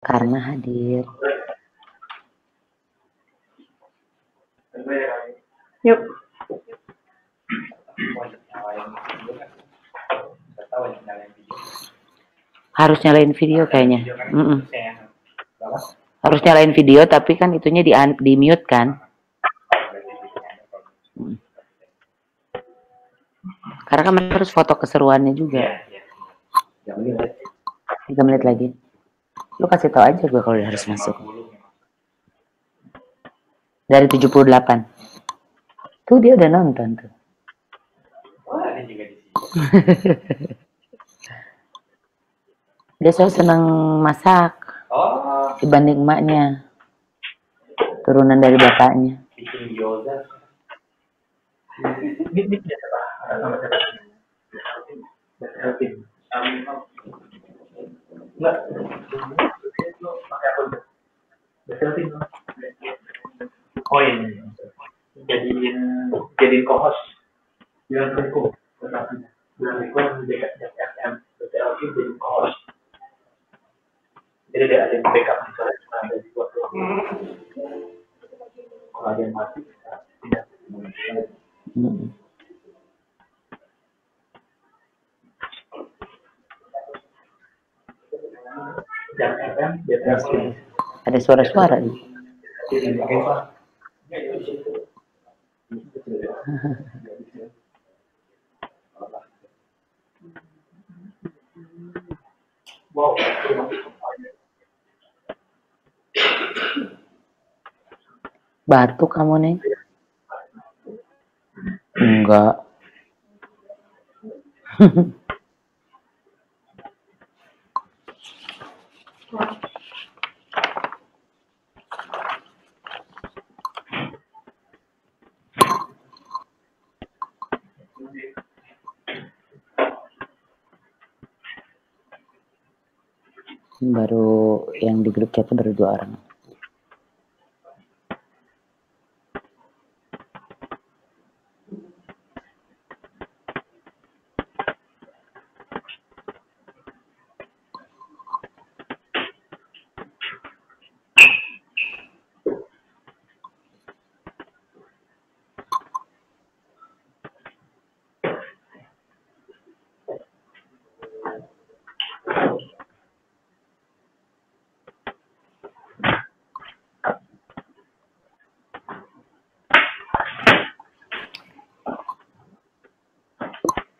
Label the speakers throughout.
Speaker 1: Karena hadir.
Speaker 2: Yuk.
Speaker 1: Harus nyalain video kayaknya. Harus nyalain video, tapi kan itunya di mute kan. Karena kan harus foto keseruannya juga. 3 menit lagi. Lu kasih tau aja gue kalau harus masuk. Dari 78. Tuh dia udah nonton tuh. Dia selalu senang masak. Dibanding emaknya. Turunan dari bapaknya.
Speaker 3: Bikin gyoza. Oh ini jadiin co-host bulan berikut BKFM BTLQ jadi co-host, jadi ada yang backup misalnya cuma ada di buat kalau ada yang mati tidak. Dan FM BTLQ
Speaker 1: ada suara-suara nih.
Speaker 3: Wow.
Speaker 1: Batuk kamu nih? Enggak. Baru yang di grup chat baru 2 orang.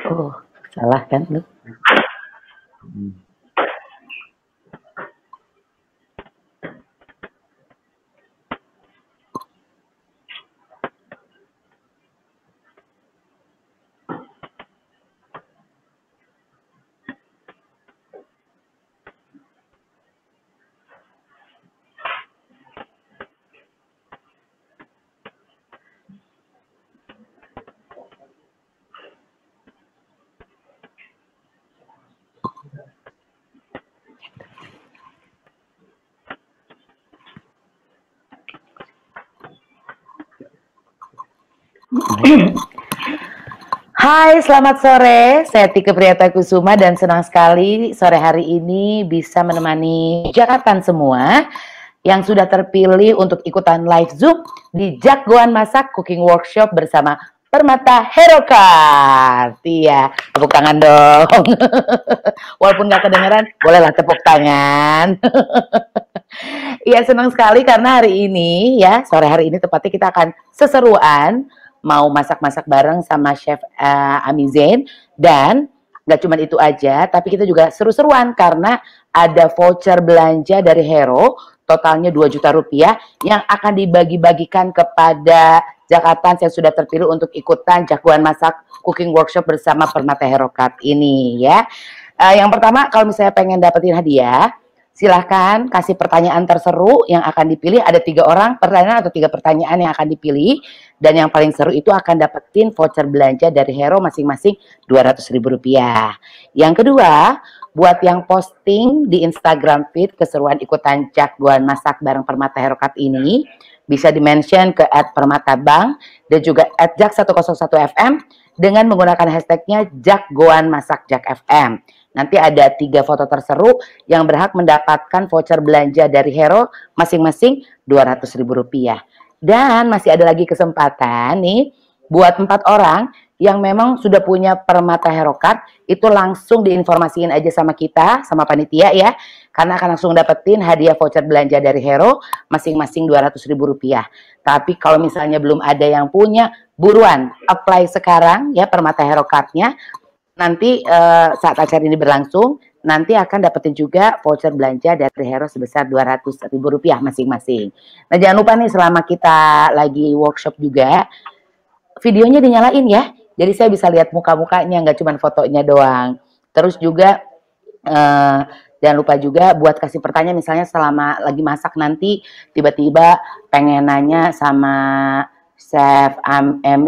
Speaker 1: Oh, salah kan lu? Hai, selamat sore. Saya Tika Priyatakusuma dan senang sekali sore hari ini bisa menemani Jakarta semua yang sudah terpilih untuk ikutan live Zoom di Jagoan Masak Cooking Workshop bersama Permata Herocard. Iya, tepuk tangan dong. Walaupun nggak kedengeran, bolehlah tepuk tangan. Iya, senang sekali karena hari ini ya, sore hari ini tepatnya kita akan seseruan mau masak-masak bareng sama Chef Ami Zain. Dan nggak cuma itu aja, tapi kita juga seru-seruan karena ada voucher belanja dari Hero, totalnya 2 juta rupiah yang akan dibagi-bagikan kepada Jakarta yang sudah terpilih untuk ikutan Jagoan Masak Cooking Workshop bersama Permata Herocard ini ya. Yang pertama, kalau misalnya pengen dapetin hadiah, silahkan kasih pertanyaan terseru yang akan dipilih. Ada 3 orang pertanyaan atau 3 pertanyaan yang akan dipilih. Dan yang paling seru itu akan dapetin voucher belanja dari Hero masing-masing Rp200.000. Yang kedua, buat yang posting di Instagram feed keseruan ikutan Jagoan Masak bareng Permata Herocard ini, bisa di-mention ke @permatabang dan juga @jak101fm dengan menggunakan hashtagnya Jagoan Masak Jak FM. Nanti ada 3 foto terseru yang berhak mendapatkan voucher belanja dari Hero masing-masing Rp200.000. Dan masih ada lagi kesempatan nih buat 4 orang yang memang sudah punya permata Hero Card, itu langsung diinformasiin aja sama kita, sama panitia ya, karena akan langsung dapetin hadiah voucher belanja dari Hero masing-masing Rp200.000. Tapi kalau misalnya belum ada yang punya, buruan apply sekarang ya permata Hero Card-nya. Nanti saat acara ini berlangsung, nanti akan dapetin juga voucher belanja dari Hero sebesar Rp200.000 masing-masing. Nah jangan lupa nih selama kita lagi workshop juga, videonya dinyalain ya. Jadi saya bisa lihat muka-mukanya, nggak cuma fotonya doang. Terus juga jangan lupa juga buat kasih pertanyaan, misalnya selama lagi masak nanti tiba-tiba pengen nanya sama chef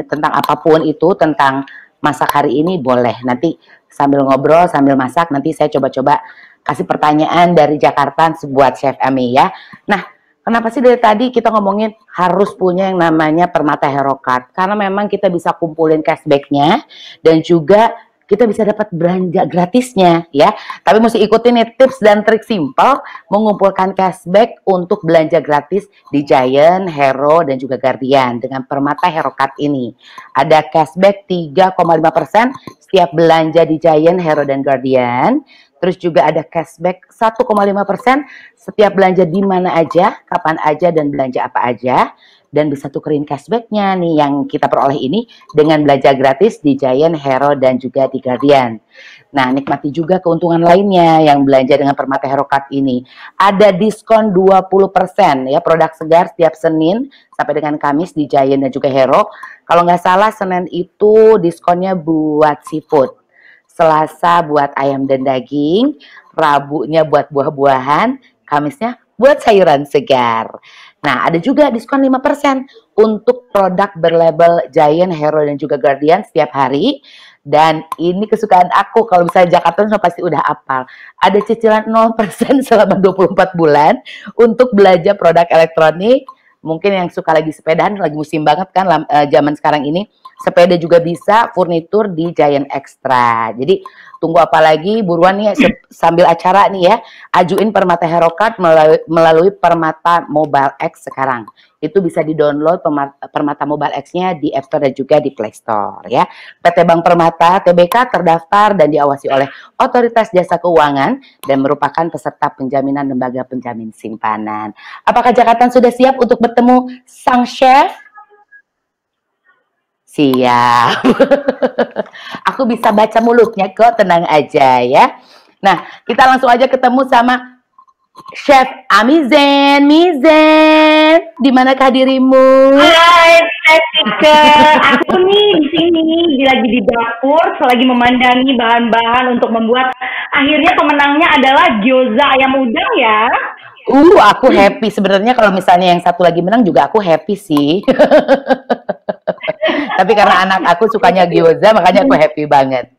Speaker 1: tentang apapun itu, tentang masak hari ini, boleh. Nanti sambil ngobrol, sambil masak, nanti saya coba-coba kasih pertanyaan dari Jakarta buat Chef Ami ya. Nah, kenapa sih dari tadi kita ngomongin harus punya yang namanya permata Hero Card? Karena memang kita bisa kumpulin cashback-nya dan juga kita bisa dapat belanja gratisnya ya. Tapi mesti ikutin nih tips dan trik simple mengumpulkan cashback untuk belanja gratis di Giant, Hero, dan juga Guardian dengan permata Hero Card ini. Ada cashback 3,5% setiap belanja di Giant, Hero, dan Guardian. Terus juga ada cashback 1,5% setiap belanja di mana aja, kapan aja, dan belanja apa aja. Dan bisa tukerin cashbacknya nih yang kita peroleh ini dengan belanja gratis di Giant, Hero, dan juga di Guardian. Nah, nikmati juga keuntungan lainnya yang belanja dengan permata Hero Card ini. Ada diskon 20% ya, produk segar setiap Senin sampai dengan Kamis di Giant dan juga Hero. Kalau nggak salah Senin itu diskonnya buat seafood, Selasa buat ayam dan daging, Rabunya buat buah-buahan, Kamisnya buat sayuran segar. Nah, ada juga diskon 5% untuk produk berlabel Giant, Hero, dan juga Guardian setiap hari. Dan ini kesukaan aku, kalau misalnya Jakarta pasti udah apal. Ada cicilan 0% selama 24 bulan untuk belanja produk elektronik. Mungkin yang suka lagi sepedahan, lagi musim banget kan zaman sekarang ini. Sepeda juga bisa, furnitur di Giant Extra. Jadi tunggu apa lagi, buruan nih sambil acara nih ya, ajuin permata Hero Card melalui Permata Mobile X sekarang. Itu bisa di-download Permata Mobile X-nya di App Store dan juga di Play Store ya. PT Bank Permata TBK terdaftar dan diawasi oleh Otoritas Jasa Keuangan dan merupakan peserta penjaminan lembaga penjamin simpanan. Apakah Jakarta sudah siap untuk bertemu sang chef? Siap. Aku bisa baca mulutnya kok, tenang aja ya. Nah, kita langsung aja ketemu sama Chef Amizen. Mizen, di manakah dirimu?
Speaker 2: Hai, Tika. Aku nih di sini lagi di dapur, selagi memandangi bahan-bahan untuk membuat. Akhirnya pemenangnya adalah gyoza ayam udang ya.
Speaker 1: Aku happy sebenarnya kalau misalnya yang satu lagi menang juga aku happy sih. Tapi karena anak aku sukanya gyoza, makanya aku happy banget.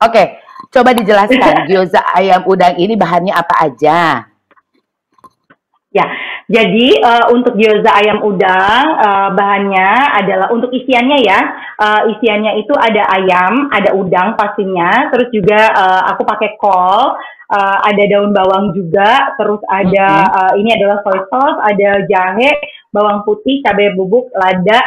Speaker 1: Oke, coba dijelaskan gyoza ayam udang ini bahannya apa aja?
Speaker 2: Ya, jadi untuk gyoza ayam udang bahannya adalah untuk isiannya ya. Isiannya itu ada ayam, ada udang pastinya, terus juga aku pakai kol, ada daun bawang juga, terus ada ini adalah soy sauce, ada jahe, bawang putih, cabai bubuk, lada.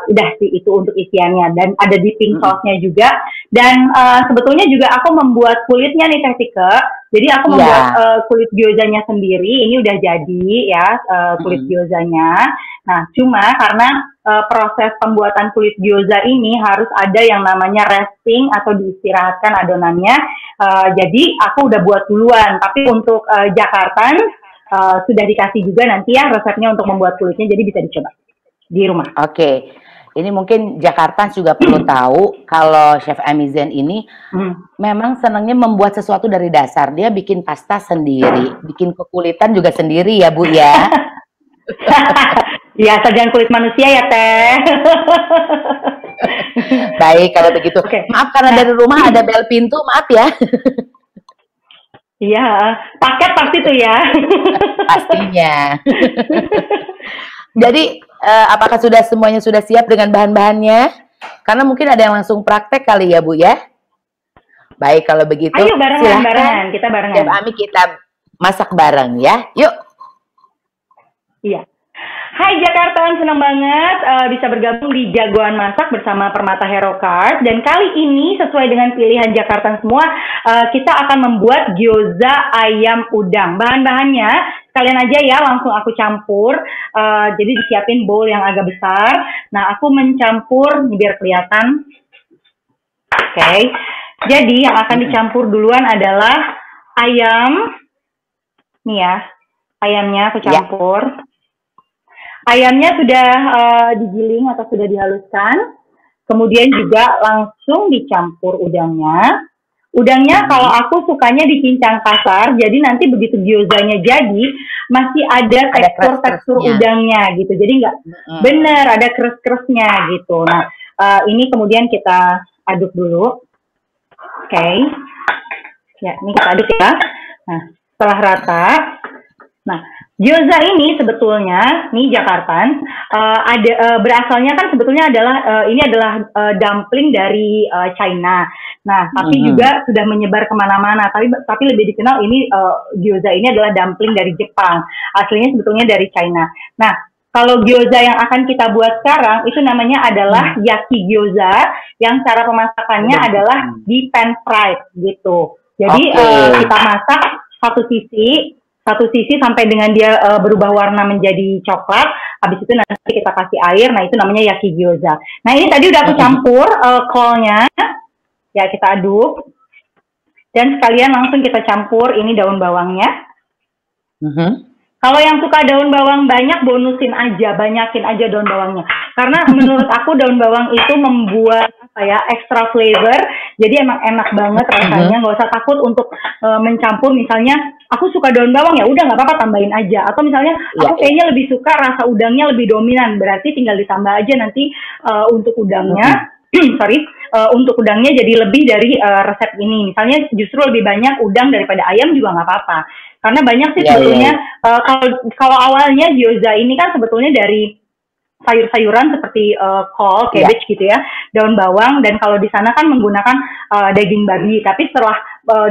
Speaker 2: Udah sih itu untuk isiannya, dan ada dipping sauce-nya juga. Dan sebetulnya juga aku membuat kulitnya nih Teh Tika. Jadi aku membuat kulit gyozanya sendiri. Ini udah jadi ya kulit gyozanya. Nah, cuma karena proses pembuatan kulit gyoza ini harus ada yang namanya resting atau diistirahatkan adonannya. Jadi aku udah buat duluan. Tapi untuk Jakarta sudah dikasih juga nanti ya resepnya untuk membuat kulitnya. Jadi bisa dicoba di rumah.
Speaker 1: Oke. Ini mungkin Jakarta juga perlu tahu kalau Chef Amizen ini memang senangnya membuat sesuatu dari dasar. Dia bikin pasta sendiri, bikin kekulitan juga sendiri ya Bu ya.
Speaker 2: Ya, sajian kulit manusia ya Teh.
Speaker 1: Baik kalau begitu. Maaf karena dari rumah ada bel pintu, maaf ya.
Speaker 2: Iya, paket pasti tuh ya.
Speaker 1: Pastinya. Jadi apakah semuanya sudah siap dengan bahan-bahannya? Karena mungkin ada yang langsung praktek kali ya Bu ya? Baik, kalau begitu
Speaker 2: Ayo barengan,
Speaker 1: silahkan
Speaker 2: kita barengan.
Speaker 1: Chef Ami kita masak bareng ya. Yuk.
Speaker 2: Iya. Hai Jakarta, senang banget bisa bergabung di Jagoan Masak bersama Permata Hero Card. Dan kali ini sesuai dengan pilihan Jakarta semua, kita akan membuat gyoza ayam udang. Bahan-bahannya kalian aja ya, langsung aku campur. Jadi disiapin bowl yang agak besar. Nah, aku mencampur biar kelihatan. Oke. Jadi yang akan dicampur duluan adalah ayam. Nih ya, ayamnya aku campur. Ya. Ayamnya sudah digiling atau sudah dihaluskan, kemudian juga langsung dicampur udangnya. Udangnya kalau aku sukanya dicincang kasar, jadi nanti begitu gyozanya jadi masih ada tekstur udangnya gitu. Jadi nggak bener ada keres-keresnya gitu. Nah ini kemudian kita aduk dulu. Oke. Ya ini kita aduk ya. Nah setelah rata, nah gyoza ini sebetulnya, nih Jakartan, berasalnya kan sebetulnya adalah ini adalah dumpling dari China. Nah, tapi juga sudah menyebar kemana-mana. Tapi lebih dikenal ini gyoza ini adalah dumpling dari Jepang. Aslinya sebetulnya dari China. Nah, kalau gyoza yang akan kita buat sekarang itu namanya adalah yaki gyoza, yang cara pemasakannya adalah di pan fried gitu. Jadi kita masak satu sisi sampai dengan dia berubah warna menjadi coklat, habis itu nanti kita kasih air, nah itu namanya yaki gyoza. Nah ini tadi udah aku campur kolnya, ya kita aduk, dan sekalian langsung kita campur ini daun bawangnya. Kalau yang suka daun bawang banyak, bonusin aja, banyakin aja daun bawangnya. Karena menurut aku daun bawang itu membuat extra flavor, jadi emang enak banget rasanya, nggak usah takut untuk mencampur. Misalnya aku suka daun bawang, ya udah nggak apa-apa tambahin aja. Atau misalnya aku kayaknya lebih suka rasa udangnya lebih dominan, berarti tinggal ditambah aja nanti untuk udangnya. Untuk udangnya jadi lebih dari resep ini. Misalnya justru lebih banyak udang daripada ayam juga nggak apa-apa. Karena banyak sih sebetulnya kalau awalnya gyoza ini kan sebetulnya dari sayur-sayuran seperti kol, cabbage gitu ya, daun bawang, dan kalau di sana kan menggunakan daging babi. Tapi setelah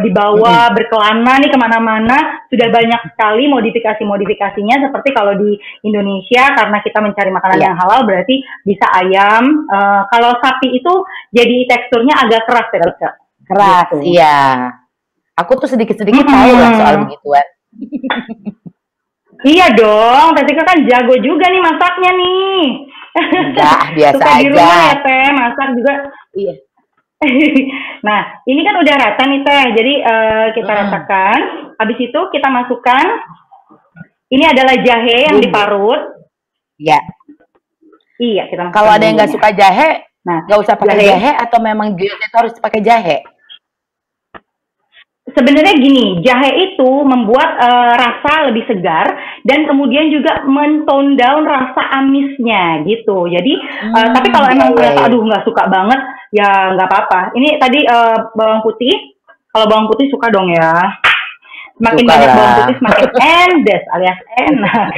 Speaker 2: dibawa berkelana nih kemana-mana, sudah banyak sekali modifikasinya. Seperti kalau di Indonesia karena kita mencari makanan yang halal, berarti bisa ayam. Kalau sapi itu jadi teksturnya agak keras ya,
Speaker 1: keras, gitu. Iya. Aku tuh sedikit-sedikit tahu lah soal begituan.
Speaker 2: Iya dong, Tetika kan jago juga nih masaknya nih.
Speaker 1: Enggak, biasa
Speaker 2: suka
Speaker 1: aja.
Speaker 2: Di rumah ya Teh, masak juga.
Speaker 1: Iya.
Speaker 2: Nah, ini kan udah rata nih Teh, jadi kita ratakan. Habis itu kita masukkan, ini adalah jahe yang diparut.
Speaker 1: Iya.
Speaker 2: Iya, kita masukkan.
Speaker 1: Kalau ada yang nggak suka jahe, nggak usah pakai jahe atau memang gyoza harus pakai jahe?
Speaker 2: Sebenarnya gini, jahe itu membuat rasa lebih segar dan kemudian juga men-tone down rasa amisnya gitu. Jadi, tapi kalau emang aduh nggak suka banget, ya nggak apa-apa. Ini tadi bawang putih, kalau bawang putih suka dong ya. Semakin banyak bawang putih semakin endes alias enak.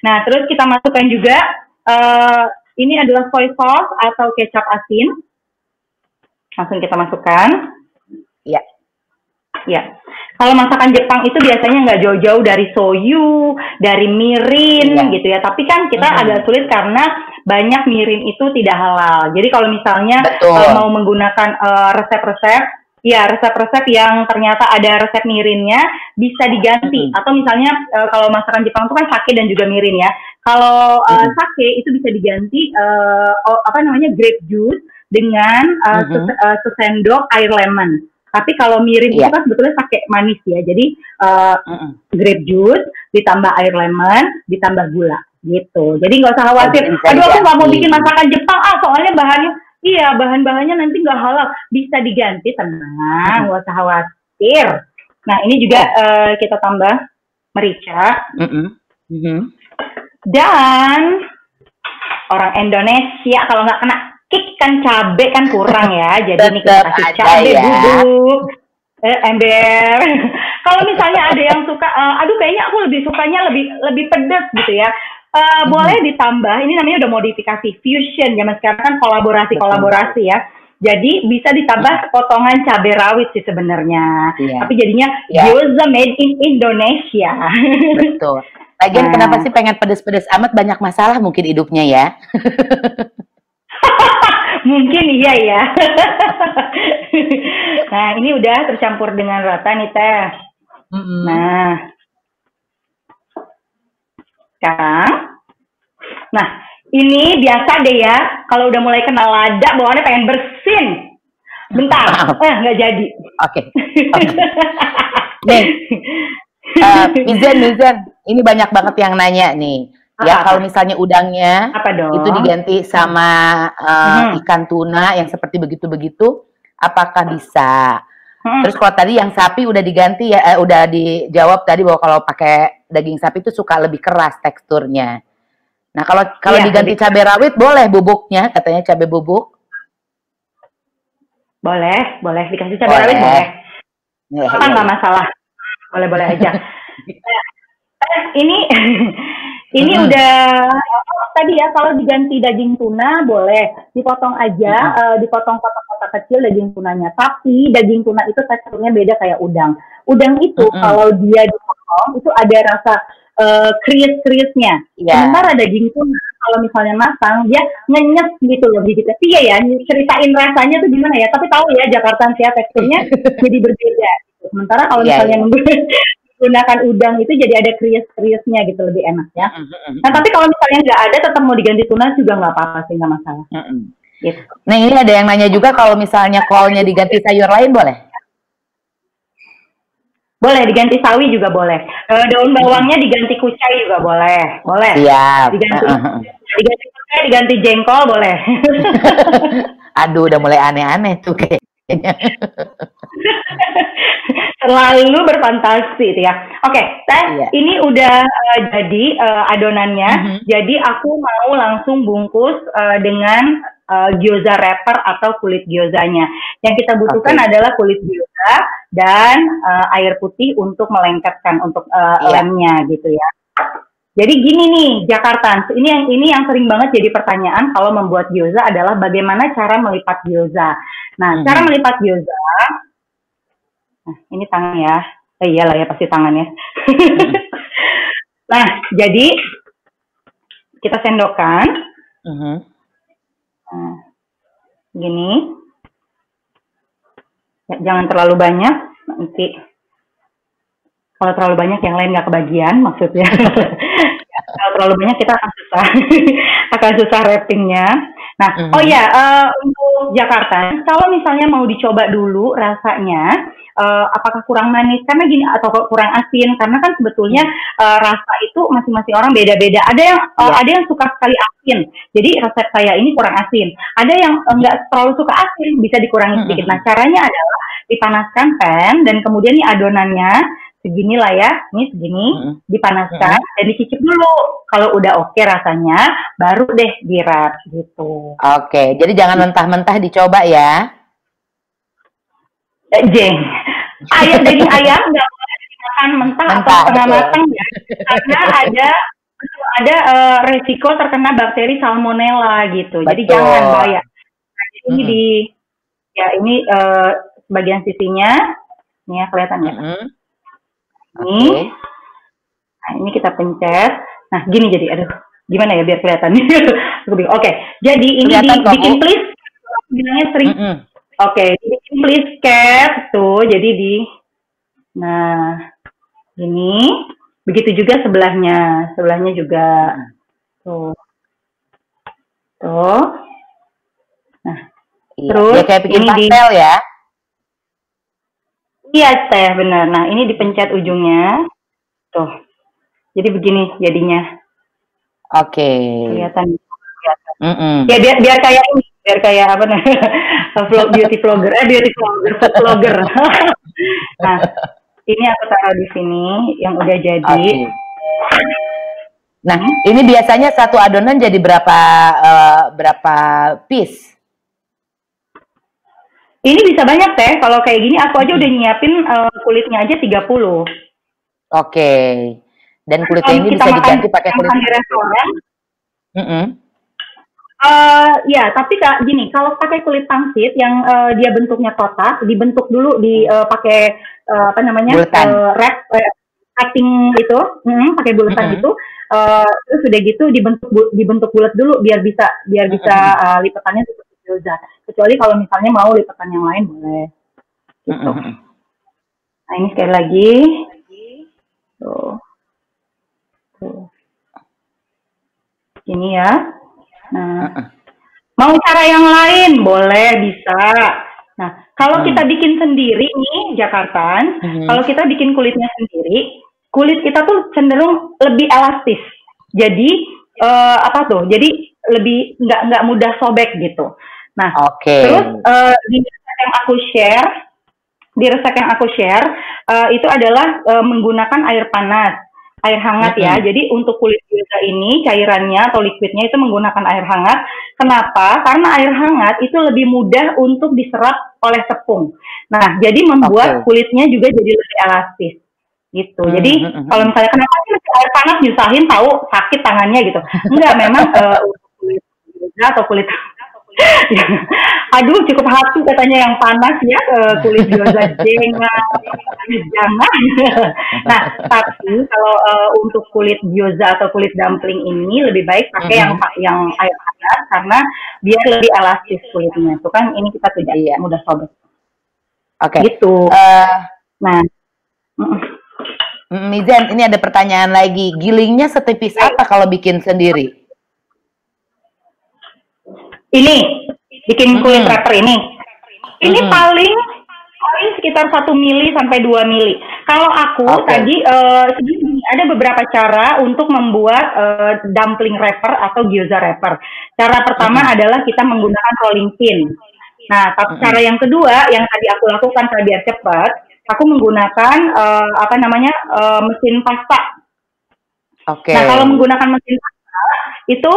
Speaker 2: Nah, terus kita masukkan juga, ini adalah soy sauce atau kecap asin. Langsung kita masukkan.
Speaker 1: Iya.
Speaker 2: Ya, kalau masakan Jepang itu biasanya nggak jauh-jauh dari soyu, dari mirin gitu ya. Tapi kan kita agak sulit karena banyak mirin itu tidak halal. Jadi kalau misalnya mau menggunakan resep-resep yang ternyata ada resep mirinnya, bisa diganti. Atau misalnya kalau masakan Jepang itu kan sake dan juga mirin ya. Kalau sake itu bisa diganti grape juice dengan sesendok air lemon. Tapi kalau mirin itu kan sebetulnya pakai manis ya. Jadi grape juice ditambah air lemon ditambah gula gitu. Jadi nggak usah khawatir. Aduh aku nggak mau bikin masakan Jepang soalnya bahan-bahannya nanti nggak halal. Bisa diganti, tenang, nggak usah khawatir. Nah ini juga kita tambah merica. Dan orang Indonesia kalau nggak kena kick kan cabe kan kurang ya, jadi ini kita kasih cabe bubuk, ember. Kalau misalnya ada yang suka, aduh kayaknya aku lebih sukanya lebih pedas gitu ya, boleh ditambah. Ini namanya udah modifikasi fusion, zaman sekarang kan kolaborasi ya. Jadi bisa ditambah potongan cabai rawit sih sebenarnya.
Speaker 1: Iya.
Speaker 2: Tapi jadinya
Speaker 1: Iya.
Speaker 2: gyoza made in Indonesia.
Speaker 1: Betul. Lagian
Speaker 2: Nah.
Speaker 1: kenapa sih pengen pedes-pedes amat, banyak masalah mungkin hidupnya ya?
Speaker 2: Mungkin iya ya. Nah, ini udah tercampur dengan rata nih Teh. Nah, sekarang, nah ini biasa deh ya, kalau udah mulai kena lada, bawaannya pengen bersin. Bentar, nggak jadi.
Speaker 1: Oke. Nih, Mizan, ini banyak banget yang nanya nih. Ya, kalau misalnya udangnya
Speaker 2: Apa dong?
Speaker 1: itu diganti sama ikan tuna yang seperti begitu-begitu, apakah bisa? Terus kalau tadi yang sapi udah diganti ya, udah dijawab tadi bahwa kalau pakai daging sapi itu suka lebih keras teksturnya. Nah, kalau
Speaker 2: Iya,
Speaker 1: diganti cabai rawit boleh bubuknya, katanya cabai bubuk.
Speaker 2: Boleh dikasih cabai rawit boleh. Apa nggak masalah? Boleh aja. Ini udah tadi ya, kalau diganti daging tuna boleh dipotong aja, dipotong kotak-kotak kecil daging tunanya. Tapi daging tuna itu teksturnya beda kayak udang. Udang itu kalau dia dipotong itu ada rasa krius-kriusnya. Sementara daging tuna kalau misalnya matang dia ngenyes gitu loh gigitnya. Iya ya, ceritain rasanya tuh gimana ya. Tapi tahu ya Jakarta sih teksturnya jadi berbeda. Sementara kalau misalnya menggunakan udang itu jadi ada krius-kriusnya gitu, lebih enak ya. Nah tapi kalau misalnya nggak ada, tetap mau diganti tuna juga nggak apa-apa sih, nggak masalah. Gitu.
Speaker 1: Nah ini ada yang nanya juga kalau misalnya kolnya diganti sayur lain boleh?
Speaker 2: Boleh, diganti sawi juga boleh. Daun bawangnya diganti kucai juga boleh.
Speaker 1: Siap.
Speaker 2: Diganti kucai, diganti jengkol boleh.
Speaker 1: Aduh, udah mulai aneh-aneh tuh kayaknya.
Speaker 2: Terlalu berfantasi itu ya. Oke, Teh, ini udah jadi adonannya. Jadi aku mau langsung bungkus dengan gyoza wrapper atau kulit gyozanya. Yang kita butuhkan adalah kulit gyoza dan air putih untuk melengketkan untuk lemnya gitu ya. Jadi gini nih, Jakarta, ini yang sering banget jadi pertanyaan kalau membuat gyoza adalah bagaimana cara melipat gyoza. Nah, cara melipat gyoza, nah ini tangan ya, iyalah ya pasti tangan ya. Nah, jadi kita sendokkan, nah, gini, ya, jangan terlalu banyak, nanti kalau terlalu banyak yang lain nggak kebagian maksudnya. Kalau terlalu banyak kita akan susah wrappingnya. Nah, untuk Jakarta, kalau misalnya mau dicoba dulu rasanya, apakah kurang manis karena gini atau kurang asin, karena kan sebetulnya rasa itu masing-masing orang beda-beda. Ada yang suka sekali asin, jadi resep saya ini kurang asin. Ada yang nggak terlalu suka asin, bisa dikurangi sedikit. Nah, caranya adalah dipanaskan pan dan kemudian nih adonannya segini lah ya, ini segini, dipanaskan dan dicicip dulu. Kalau udah oke rasanya, baru deh di-wrap gitu.
Speaker 1: Oke, jadi jangan mentah-mentah dicoba ya.
Speaker 2: Jeng, daging ayam nggak boleh dimakan mentah atau setengah matang ya, karena ada resiko terkena bakteri salmonella gitu. Jadi jangan bahaya. Nah, ini bagian sisinya, ini ya kelihatan ya. Ini, nah ini kita pencet. Nah gini jadi, aduh, gimana ya biar kelihatan? Oke, jadi ini dibikin please, bilangnya sering. Oke, dibikin please cat tuh, jadi nah ini, begitu juga sebelahnya juga, tuh, nah, terus
Speaker 1: ya, kayak bikin pastel ya.
Speaker 2: Iya Teh, benar. Nah ini dipencet ujungnya, tuh. Jadi begini jadinya.
Speaker 1: Oke.
Speaker 2: Kelihatan. Ya biar kayak apa namanya, beauty vlogger, food vlogger. Nah ini aku taruh di sini yang udah jadi.
Speaker 1: Nah ini biasanya satu adonan jadi berapa piece?
Speaker 2: Ini bisa banyak Teh, kalau kayak gini aku aja udah nyiapin kulitnya aja 30.
Speaker 1: Oke. Dan kulitnya ini bisa diganti pakai kulit
Speaker 2: di restoran. Ya, tapi Kak, gini, kalau pakai kulit pangsit yang dia bentuknya kotak, dibentuk dulu pakai apa namanya
Speaker 1: Buletan.
Speaker 2: cutting itu, pakai buletan itu, terus udah gitu dibentuk bulat dulu biar bisa lipatannya seperti gyoza. Kecuali kalau misalnya mau lipatan yang lain boleh, gitu. Nah ini sekali lagi, tuh, ini ya. Nah, mau cara yang lain boleh, bisa. Nah, kalau kita bikin sendiri nih Jakarta, kalau kita bikin kulitnya sendiri, kulit kita tuh cenderung lebih elastis. Jadi apa tuh? Jadi lebih nggak mudah sobek gitu. Nah, terus di resep yang aku share itu adalah menggunakan air panas. Air hangat ya. Jadi untuk kulit gyoza ini cairannya atau liquidnya itu menggunakan air hangat. Kenapa? Karena air hangat itu lebih mudah untuk diserap oleh tepung. Nah, jadi membuat kulitnya juga jadi lebih elastis. Gitu. Jadi kalau misalnya kenapa sih air panas nyusahin, tahu sakit tangannya gitu. Enggak, memang untuk kulit gyoza atau kulit aduh cukup hati katanya yang panas ya, kulit gyoza jangan. Nah, tapi kalau untuk kulit gyoza atau kulit dumpling ini lebih baik pakai yang air hangat karena biar lebih elastis kulitnya. Itu kan ini kita tidak mudah sobek. Gitu. Nah,
Speaker 1: Mizan, ini ada pertanyaan lagi. Gilingnya setipis apa kalau bikin sendiri?
Speaker 2: Ini bikin kulit wrapper ini paling sekitar 1 mili sampai 2 mili. Kalau aku tadi ada beberapa cara untuk membuat dumpling wrapper atau gyoza wrapper. Cara pertama adalah kita menggunakan rolling pin. Nah, cara yang kedua yang tadi aku lakukan biar cepat, aku menggunakan mesin pasta. Nah, kalau menggunakan mesin pasta itu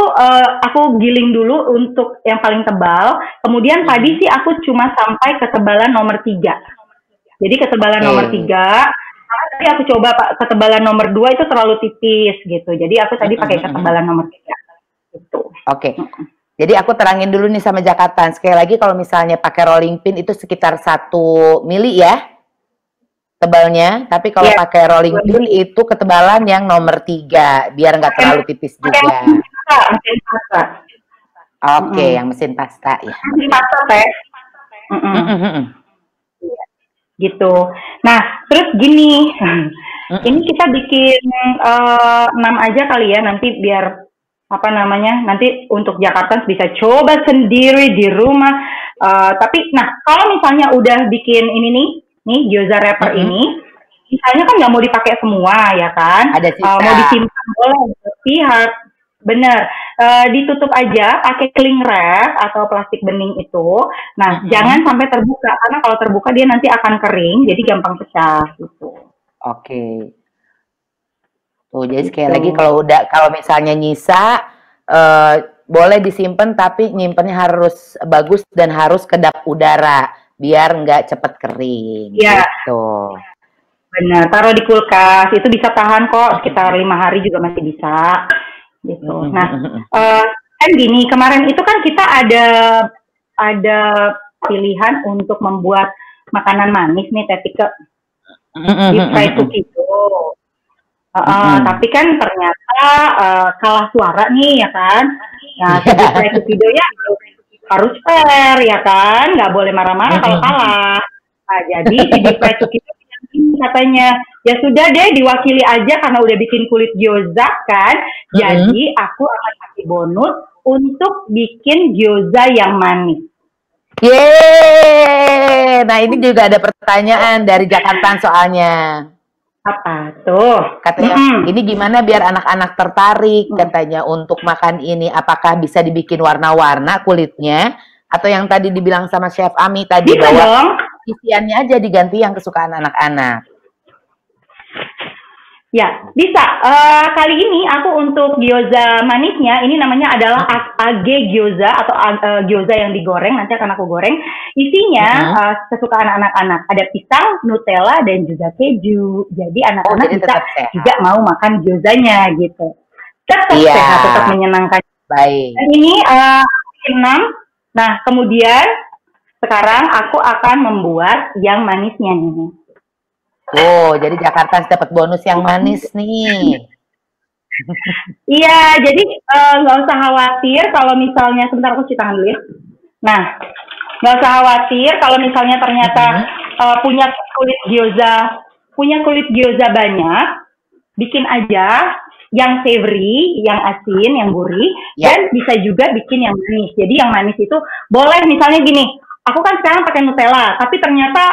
Speaker 2: aku giling dulu untuk yang paling tebal. Kemudian tadi sih aku cuma sampai ketebalan nomor 3. Jadi ketebalan nomor 3. Karena tadi aku coba ketebalan nomor 2 itu terlalu tipis gitu. Jadi aku tadi pakai ketebalan nomor 3. Gitu.
Speaker 1: Jadi aku terangin dulu nih sama Jakarta. Sekali lagi kalau misalnya pakai rolling pin itu sekitar 1 mili ya tebalnya, tapi kalau pakai rolling pin itu ketebalan yang nomor 3 biar nggak terlalu tipis juga.
Speaker 2: Mesin pasta.
Speaker 1: Yang mesin pasta ya.
Speaker 2: Mesin pasta teh. Gitu. Nah, terus gini, ini kita bikin 6 aja kali ya, nanti biar nanti untuk Jakarta bisa coba sendiri di rumah. Tapi, nah kalau misalnya udah bikin ini nih gyoza wrapper ini, misalnya kan nggak mau dipakai semua ya kan, mau disimpan boleh, tapi bener, ditutup aja pakai cling wrap atau plastik bening itu. Nah, jangan sampai terbuka karena kalau terbuka dia nanti akan kering, jadi gampang pecah gitu.
Speaker 1: Tuh, jadi sekali lagi kalau misalnya nyisa boleh disimpan tapi nyimpennya harus bagus dan harus kedap udara biar nggak cepet kering. Gitu.
Speaker 2: Benar, taruh di kulkas itu bisa tahan kok sekitar 5 hari juga masih bisa. Gitu. Nah, kan gini, kemarin itu kan kita ada pilihan untuk membuat makanan manis nih, Tetike, deep fried cookie dough. Tapi kan ternyata kalah suara nih ya kan. Nah, deep fried cookie dough ya harus fair ya kan, nggak boleh marah-marah kalau kalah. Nah, jadi si deep fried cookie dough katanya, ya sudah deh diwakili aja karena udah bikin kulit gyoza kan, jadi aku akan kasih bonus untuk bikin gyoza yang manis.
Speaker 1: Yeay! Nah ini juga ada pertanyaan dari Jakarta soalnya.
Speaker 2: Apa tuh?
Speaker 1: Katanya, ini gimana biar anak-anak tertarik katanya untuk makan ini, apakah bisa dibikin warna-warna kulitnya, atau yang tadi dibilang sama Chef Ami tadi
Speaker 2: bisa
Speaker 1: bahwa
Speaker 2: dong.
Speaker 1: isiannya aja diganti yang kesukaan anak-anak.
Speaker 2: Ya, bisa. Kali ini aku untuk gyoza manisnya, ini namanya adalah age gyoza atau gyoza yang digoreng, nanti akan aku goreng. Isinya kesukaan anak-anak. Ada pisang, Nutella, dan juga keju. Jadi anak-anak bisa juga mau makan gyozanya gitu. Tetap sehat, tetap menyenangkan.
Speaker 1: baik.
Speaker 2: Dan ini 6. Nah, kemudian sekarang aku akan membuat yang manisnya nih.
Speaker 1: Oh, jadi Jakarta dapat bonus yang manis nih.
Speaker 2: Iya, jadi nggak usah khawatir kalau misalnya, sebentar aku cuci tangan dulu ya. Nah, nggak usah khawatir kalau misalnya ternyata punya kulit gyoza banyak, bikin aja yang savory, yang asin, yang gurih, dan bisa juga bikin yang manis. Jadi yang manis itu boleh misalnya gini, aku kan sekarang pakai Nutella, tapi ternyata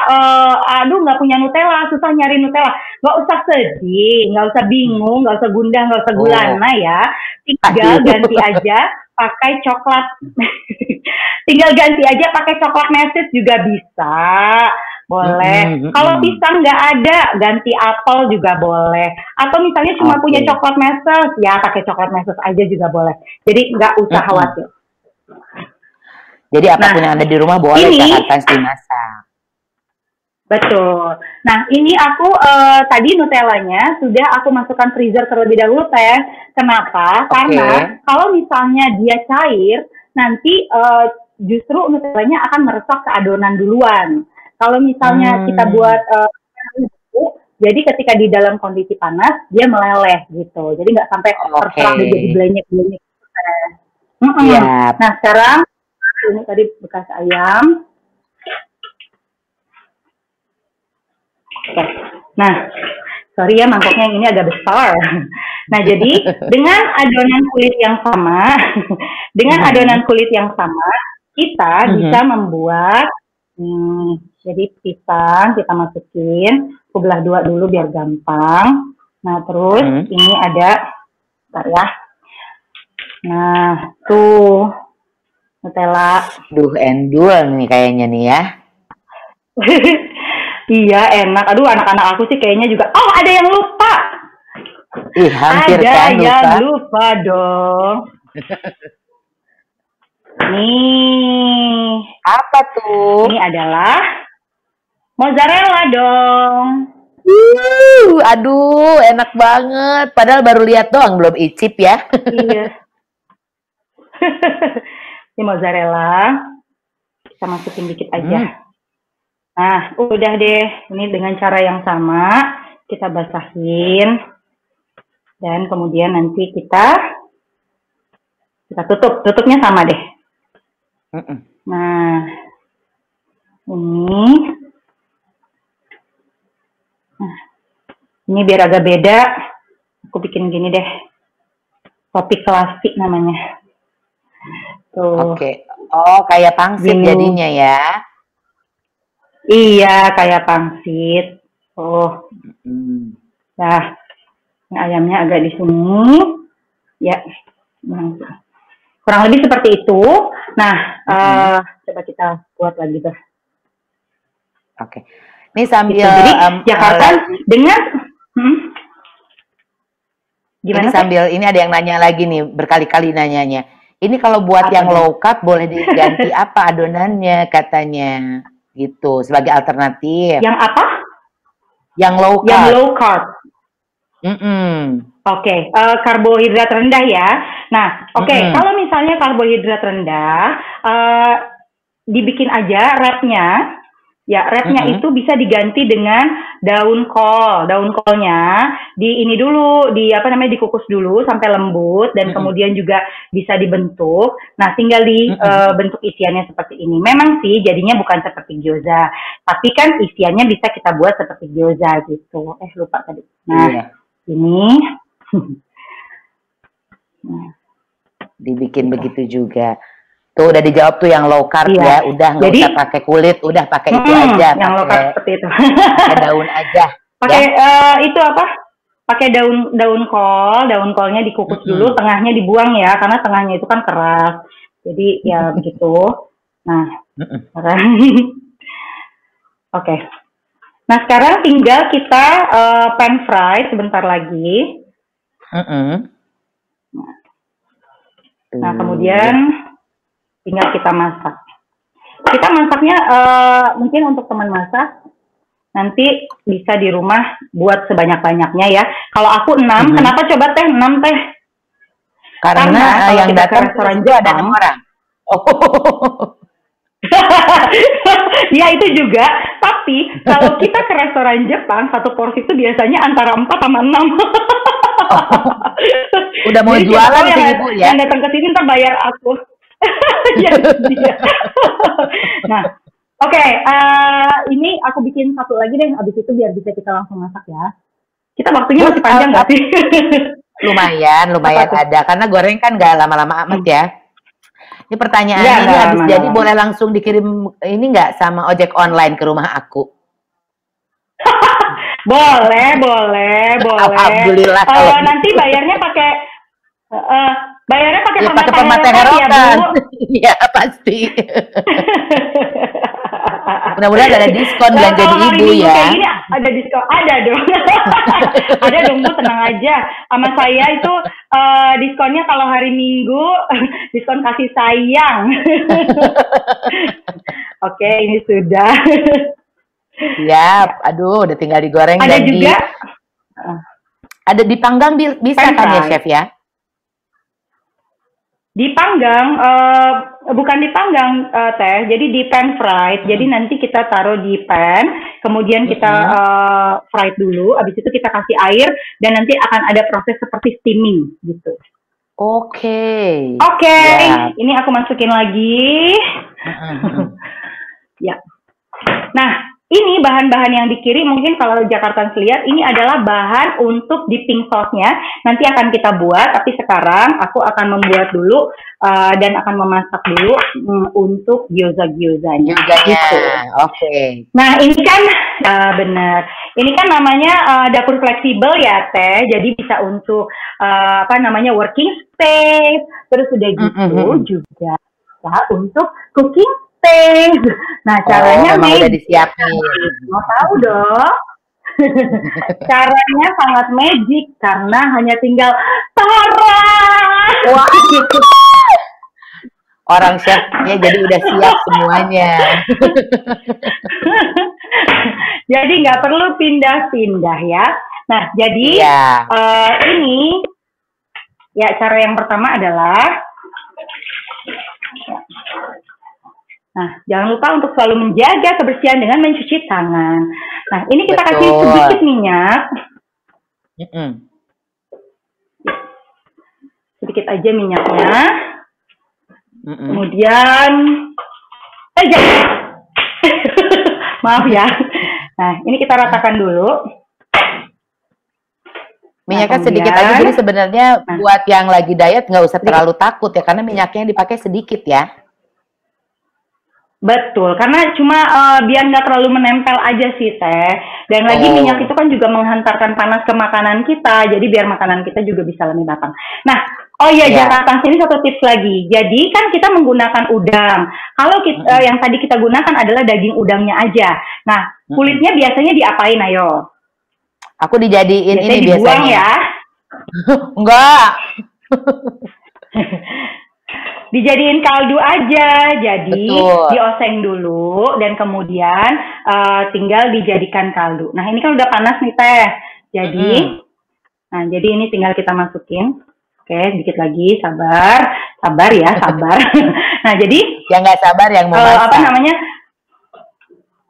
Speaker 2: aduh nggak punya Nutella, susah nyari Nutella. Nggak usah sedih, nggak usah bingung, nggak usah gundah, nggak usah gulana ya. Tinggal ganti aja pakai coklat. Tinggal ganti aja pakai coklat meses juga bisa. Boleh. Kalau pisang nggak ada, ganti apel juga boleh. Atau misalnya cuma punya coklat meses, ya pakai coklat meses aja juga boleh. Jadi nggak usah khawatir.
Speaker 1: Jadi apapun yang ada di rumah boleh Jakarta dimasak.
Speaker 2: Betul. Nah, ini aku tadi Nutellanya sudah aku masukkan freezer terlebih dahulu, Teh. Kenapa? Karena kalau misalnya dia cair, nanti justru Nutellanya akan meresap ke adonan duluan. Kalau misalnya kita buat jadi ketika di dalam kondisi panas dia meleleh gitu. Jadi nggak sampai terserah jadi blenyek-blenyek. Nah sekarang ini tadi bekas ayam. Nah, sorry ya mangkoknya yang ini agak besar. Nah jadi dengan adonan kulit yang sama, kita bisa membuat jadi pisang kita masukin, aku belah 2 dulu biar gampang. Nah terus ini ada, bentar ya. Nah tuh Nutella.
Speaker 1: Duh endul nih kayaknya nih ya.
Speaker 2: Iya enak. Aduh anak-anak aku sih kayaknya juga. Oh ada yang lupa.
Speaker 1: Hampir
Speaker 2: ada
Speaker 1: kan
Speaker 2: yang lupa dong. Nih.
Speaker 1: Apa tuh?
Speaker 2: Ini adalah mozzarella dong.
Speaker 1: Aduh, enak banget. Padahal baru lihat doang, belum icip ya.
Speaker 2: Iya. Ini mozzarella. Kita masukin dikit aja. Nah, udah deh. Ini dengan cara yang sama. Kita basahin. Dan kemudian nanti kita tutup. Tutupnya sama deh. Nah, ini biar agak beda, aku bikin gini deh, topi klasik namanya. Tuh.
Speaker 1: Oh kayak pangsit jadinya ya?
Speaker 2: Iya, kayak pangsit. Oh, nah, ini ayamnya agak di sini, ya. Kurang lebih seperti itu. Nah, coba kita buat lagi tuh.
Speaker 1: Ini sambil
Speaker 2: jadi Jakarta dengan
Speaker 1: gimana? Ini sambil ini ada yang nanya lagi nih, berkali-kali nanyanya. Ini kalau buat yang low carb boleh diganti apa adonannya katanya, gitu sebagai alternatif.
Speaker 2: Yang apa?
Speaker 1: Yang low carb.
Speaker 2: Yang low carb. Karbohidrat rendah ya. Nah, kalau misalnya karbohidrat rendah, dibikin aja wrapnya. Ya, wrapnya itu bisa diganti dengan daun kol. Daun kolnya ini dulu, dikukus dulu sampai lembut dan kemudian juga bisa dibentuk. Nah, tinggal dibentuk isiannya seperti ini. Memang sih jadinya bukan seperti gyoza, tapi kan isiannya bisa kita buat seperti gyoza gitu. Lupa tadi. Nah, ini
Speaker 1: dibikin begitu juga. Tuh udah dijawab tuh yang low carb ya, udah nggak usah pakai kulit, udah pakai itu aja.
Speaker 2: Yang low carb seperti itu.
Speaker 1: Pakai daun aja.
Speaker 2: Pakai itu apa? Pakai daun kol, daun kolnya dikukus dulu, tengahnya dibuang ya, karena tengahnya itu kan keras. Jadi ya begitu. Nah, sekarang, Nah sekarang tinggal kita pan fry sebentar lagi. Nah kemudian tinggal kita masak. Kita masaknya mungkin untuk teman masak nanti bisa di rumah buat sebanyak-banyaknya ya. Kalau aku 6, kenapa coba Teh 6 Teh?
Speaker 1: Karena
Speaker 2: kalau
Speaker 1: yang
Speaker 2: kita ke
Speaker 1: datang
Speaker 2: restoran
Speaker 1: itu ada
Speaker 2: Jepang,
Speaker 1: 6 orang. Oh.
Speaker 2: ya itu juga. Tapi kalau kita ke restoran Jepang, satu porsi itu biasanya antara 4 sama 6.
Speaker 1: Udah mau
Speaker 2: Jadi
Speaker 1: jualan
Speaker 2: siapa
Speaker 1: sih
Speaker 2: tahu
Speaker 1: Ibu ya.
Speaker 2: yang datang ke sini ntar bayar aku. Ya, dia. Nah, oke, ini aku bikin satu lagi deh, abis itu biar bisa kita langsung masak ya. Kita waktunya masih panjang nggak sih?
Speaker 1: Lumayan
Speaker 2: Apa tuh?
Speaker 1: ada. Karena goreng kan nggak lama-lama amat ya. Ini pertanyaannya
Speaker 2: Iya,
Speaker 1: ini
Speaker 2: nggak
Speaker 1: habis
Speaker 2: lama-lama.
Speaker 1: jadi boleh langsung dikirim ini nggak sama ojek online ke rumah aku?
Speaker 2: Boleh.
Speaker 1: Alhamdulillah kalau gitu.
Speaker 2: Nanti bayarnya pakai
Speaker 1: Ya pakai
Speaker 2: Pemata
Speaker 1: pemata
Speaker 2: Herokan ya,
Speaker 1: Herokan.
Speaker 2: Bu.
Speaker 1: Iya pasti. Mudah-mudahan ada diskon
Speaker 2: Nah,
Speaker 1: belanja
Speaker 2: kalau
Speaker 1: di
Speaker 2: hari
Speaker 1: Ibu
Speaker 2: Minggu
Speaker 1: ya.
Speaker 2: kayak gini ada diskon, ada dong. Ada dong Bu, tenang aja. Sama saya itu diskonnya kalau hari Minggu diskon kasih sayang. Oke, ini sudah.
Speaker 1: Siap. Aduh, udah tinggal digoreng
Speaker 2: Ada
Speaker 1: dan
Speaker 2: juga
Speaker 1: ada dipanggang bisa
Speaker 2: pan
Speaker 1: kan ya,
Speaker 2: fried.
Speaker 1: Chef ya?
Speaker 2: Dipanggang, bukan dipanggang Teh, jadi di pan fried. Jadi nanti kita taruh di pan, kemudian kita fried dulu, habis itu kita kasih air dan nanti akan ada proses seperti steaming gitu.
Speaker 1: Oke.
Speaker 2: Oke,
Speaker 1: Siap.
Speaker 2: ini aku masukin lagi. Ya. Nah, ini bahan-bahan yang dikirim mungkin kalau Jakarta lihat ini adalah bahan untuk dipping sauce-nya. Nanti akan kita buat, tapi sekarang aku akan membuat dulu dan akan memasak dulu untuk gyoza-gyozanya. Gitu.
Speaker 1: Oke.
Speaker 2: Nah, ini kan benar. Ini kan namanya dapur fleksibel ya, Teh. Jadi bisa untuk working space. Terus udah gitu juga untuk cooking space. Nah, caranya
Speaker 1: memang udah disiapin.
Speaker 2: Mau tahu dong? Caranya sangat magic karena hanya tinggal taruh.
Speaker 1: Wah. Orang chefnya jadi udah siap semuanya.
Speaker 2: Jadi nggak perlu pindah-pindah ya. Nah, jadi ini ya cara yang pertama adalah jangan lupa untuk selalu menjaga kebersihan dengan mencuci tangan. Nah, ini kita kasih sedikit minyak. Sedikit aja minyaknya. Kemudian maaf ya. Nah, ini kita ratakan dulu.
Speaker 1: Minyaknya sedikit aja, jadi sebenarnya buat yang lagi diet nggak usah terlalu takut ya, karena minyaknya yang dipakai sedikit ya.
Speaker 2: Betul, karena cuma biar nggak terlalu menempel aja sih Teh. Dan lagi minyak itu kan juga menghantarkan panas ke makanan kita, jadi biar makanan kita juga bisa lebih matang. Nah, Jakarta sini satu tips lagi. Jadi kan kita menggunakan udang. Kalau kita, yang tadi kita gunakan adalah daging udangnya aja. Nah, kulitnya biasanya diapain, ayo?
Speaker 1: Aku dijadiin
Speaker 2: biasanya
Speaker 1: ini
Speaker 2: dibuang
Speaker 1: biasanya.
Speaker 2: Ya?
Speaker 1: Enggak.
Speaker 2: Dijadiin kaldu aja, jadi dioseng dulu dan kemudian tinggal dijadikan kaldu. Nah ini kan udah panas nih Teh, jadi, jadi ini tinggal kita masukin. Oke, sedikit lagi, sabar ya, sabar. Nah jadi,
Speaker 1: yang nggak sabar yang mau masak.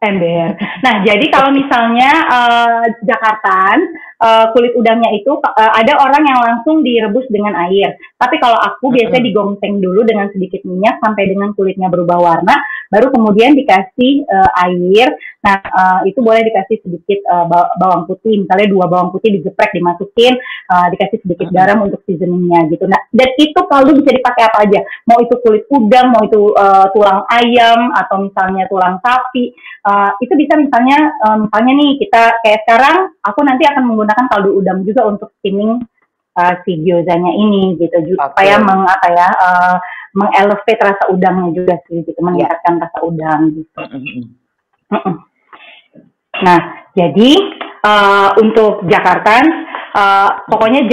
Speaker 2: Ember. Nah jadi kalau misalnya Jakarta kulit udangnya itu ada orang yang langsung direbus dengan air. Tapi kalau aku biasanya digongseng dulu dengan sedikit minyak sampai dengan kulitnya berubah warna, baru kemudian dikasih air. Nah itu boleh dikasih sedikit bawang putih, misalnya 2 bawang putih digeprek dimasukin, dikasih sedikit garam untuk seasoningnya gitu. Nah dan itu kaldu bisa dipakai apa aja, mau itu kulit udang, mau itu tulang ayam atau misalnya tulang sapi. Itu bisa misalnya nih kita kayak sekarang aku nanti akan menggunakan kaldu udang juga untuk steaming si gyozanya ini gitu supaya mengelevate rasa udangnya juga sih gitu, meningkatkan rasa udang gitu. Nah jadi untuk Jakarta pokoknya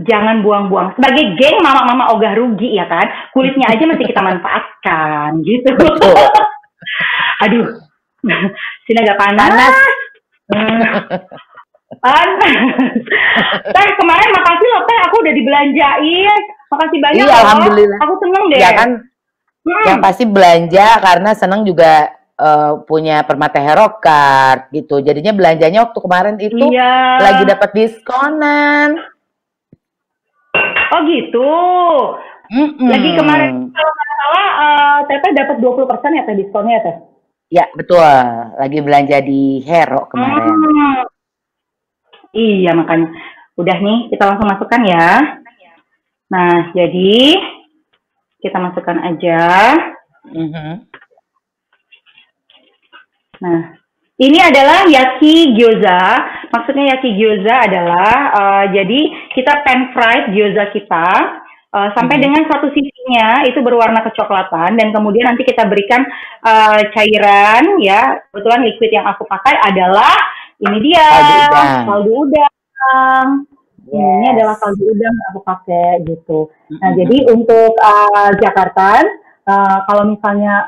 Speaker 2: jangan buang-buang. Sebagai geng mama-mama ogah rugi ya kan, kulitnya aja masih kita manfaatkan gitu. Aduh, sini agak panas. Panas. Teh kemarin makasih loh Teh, aku udah dibelanjain. Makasih banyak
Speaker 1: Iya,
Speaker 2: loh.
Speaker 1: alhamdulillah.
Speaker 2: Aku seneng deh.
Speaker 1: Ya kan, yang pasti belanja karena senang juga punya Permata Hero Card gitu. Jadinya belanjanya waktu kemarin itu
Speaker 2: Iya.
Speaker 1: lagi dapat diskonan.
Speaker 2: Oh gitu. Lagi kemarin kalau nggak salah Teteh dapat 20% ya Teh diskonnya ya Teh?
Speaker 1: Ya betul, lagi belanja di Hero kemarin.
Speaker 2: Iya makanya. Udah nih kita langsung masukkan ya. Nah jadi kita masukkan aja. Nah ini adalah yaki gyoza. Maksudnya yaki gyoza adalah jadi kita pan fried gyoza kita sampai dengan satu sisinya itu berwarna kecoklatan dan kemudian nanti kita berikan cairan ya. Kebetulan liquid yang aku pakai adalah ini dia kaldu udang. Yes. Ini adalah kaldu udang yang aku pakai gitu. Nah jadi untuk Jakarta kalau misalnya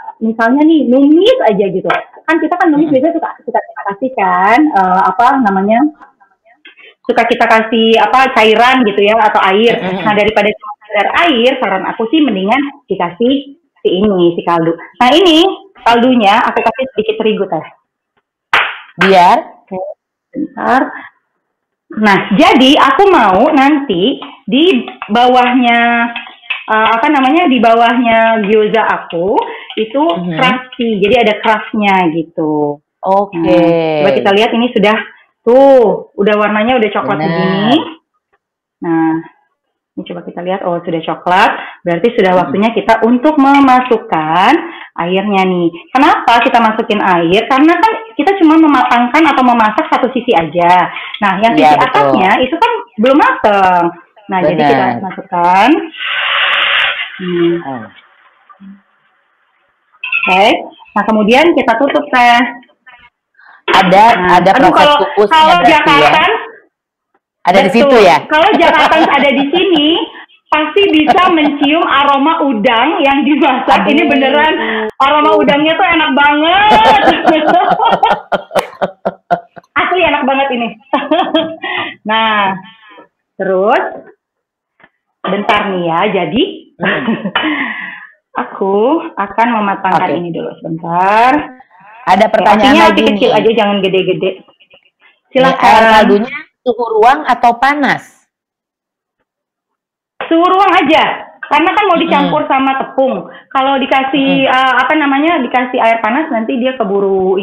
Speaker 2: nih numis aja gitu kan kita kan numis biasanya suka kita kasih kan suka kita kasih cairan gitu ya atau air. Nah daripada cuma sekedar air saran aku sih mendingan dikasih si kaldu. Nah ini kaldunya aku kasih sedikit terigu Teh biar bentar. Nah jadi aku mau nanti di bawahnya di bawahnya gyoza aku itu crunchy, jadi ada crustnya gitu. Oke. Nah, coba kita lihat ini sudah udah warnanya udah coklat begini. Nah, ini coba kita lihat, sudah coklat, berarti sudah waktunya kita untuk memasukkan airnya nih. Kenapa kita masukin air? Karena kan kita cuma mematangkan atau memasak satu sisi aja. Nah, yang sisi atasnya itu kan belum matang. Nah, jadi kita masukkan. Oke. Nah, kemudian kita tutup Teh.
Speaker 1: Ada proses kukusnya
Speaker 2: kalau Jakarta
Speaker 1: ya? Ada di situ ya?
Speaker 2: Kalau Jakarta ada di sini pasti bisa mencium aroma udang yang dimasak. Ini beneran aroma udangnya tuh enak banget. Asli enak banget ini. Nah, terus bentar nih ya. Jadi aku akan mematangkan ini dulu sebentar.
Speaker 1: Ada pertanyaan lagi
Speaker 2: kecil aja, jangan gede-gede. Silakan.
Speaker 1: Air kaldunya suhu ruang atau panas?
Speaker 2: Suhu ruang aja. Karena kan mau dicampur sama tepung. Kalau dikasih dikasih air panas nanti dia keburu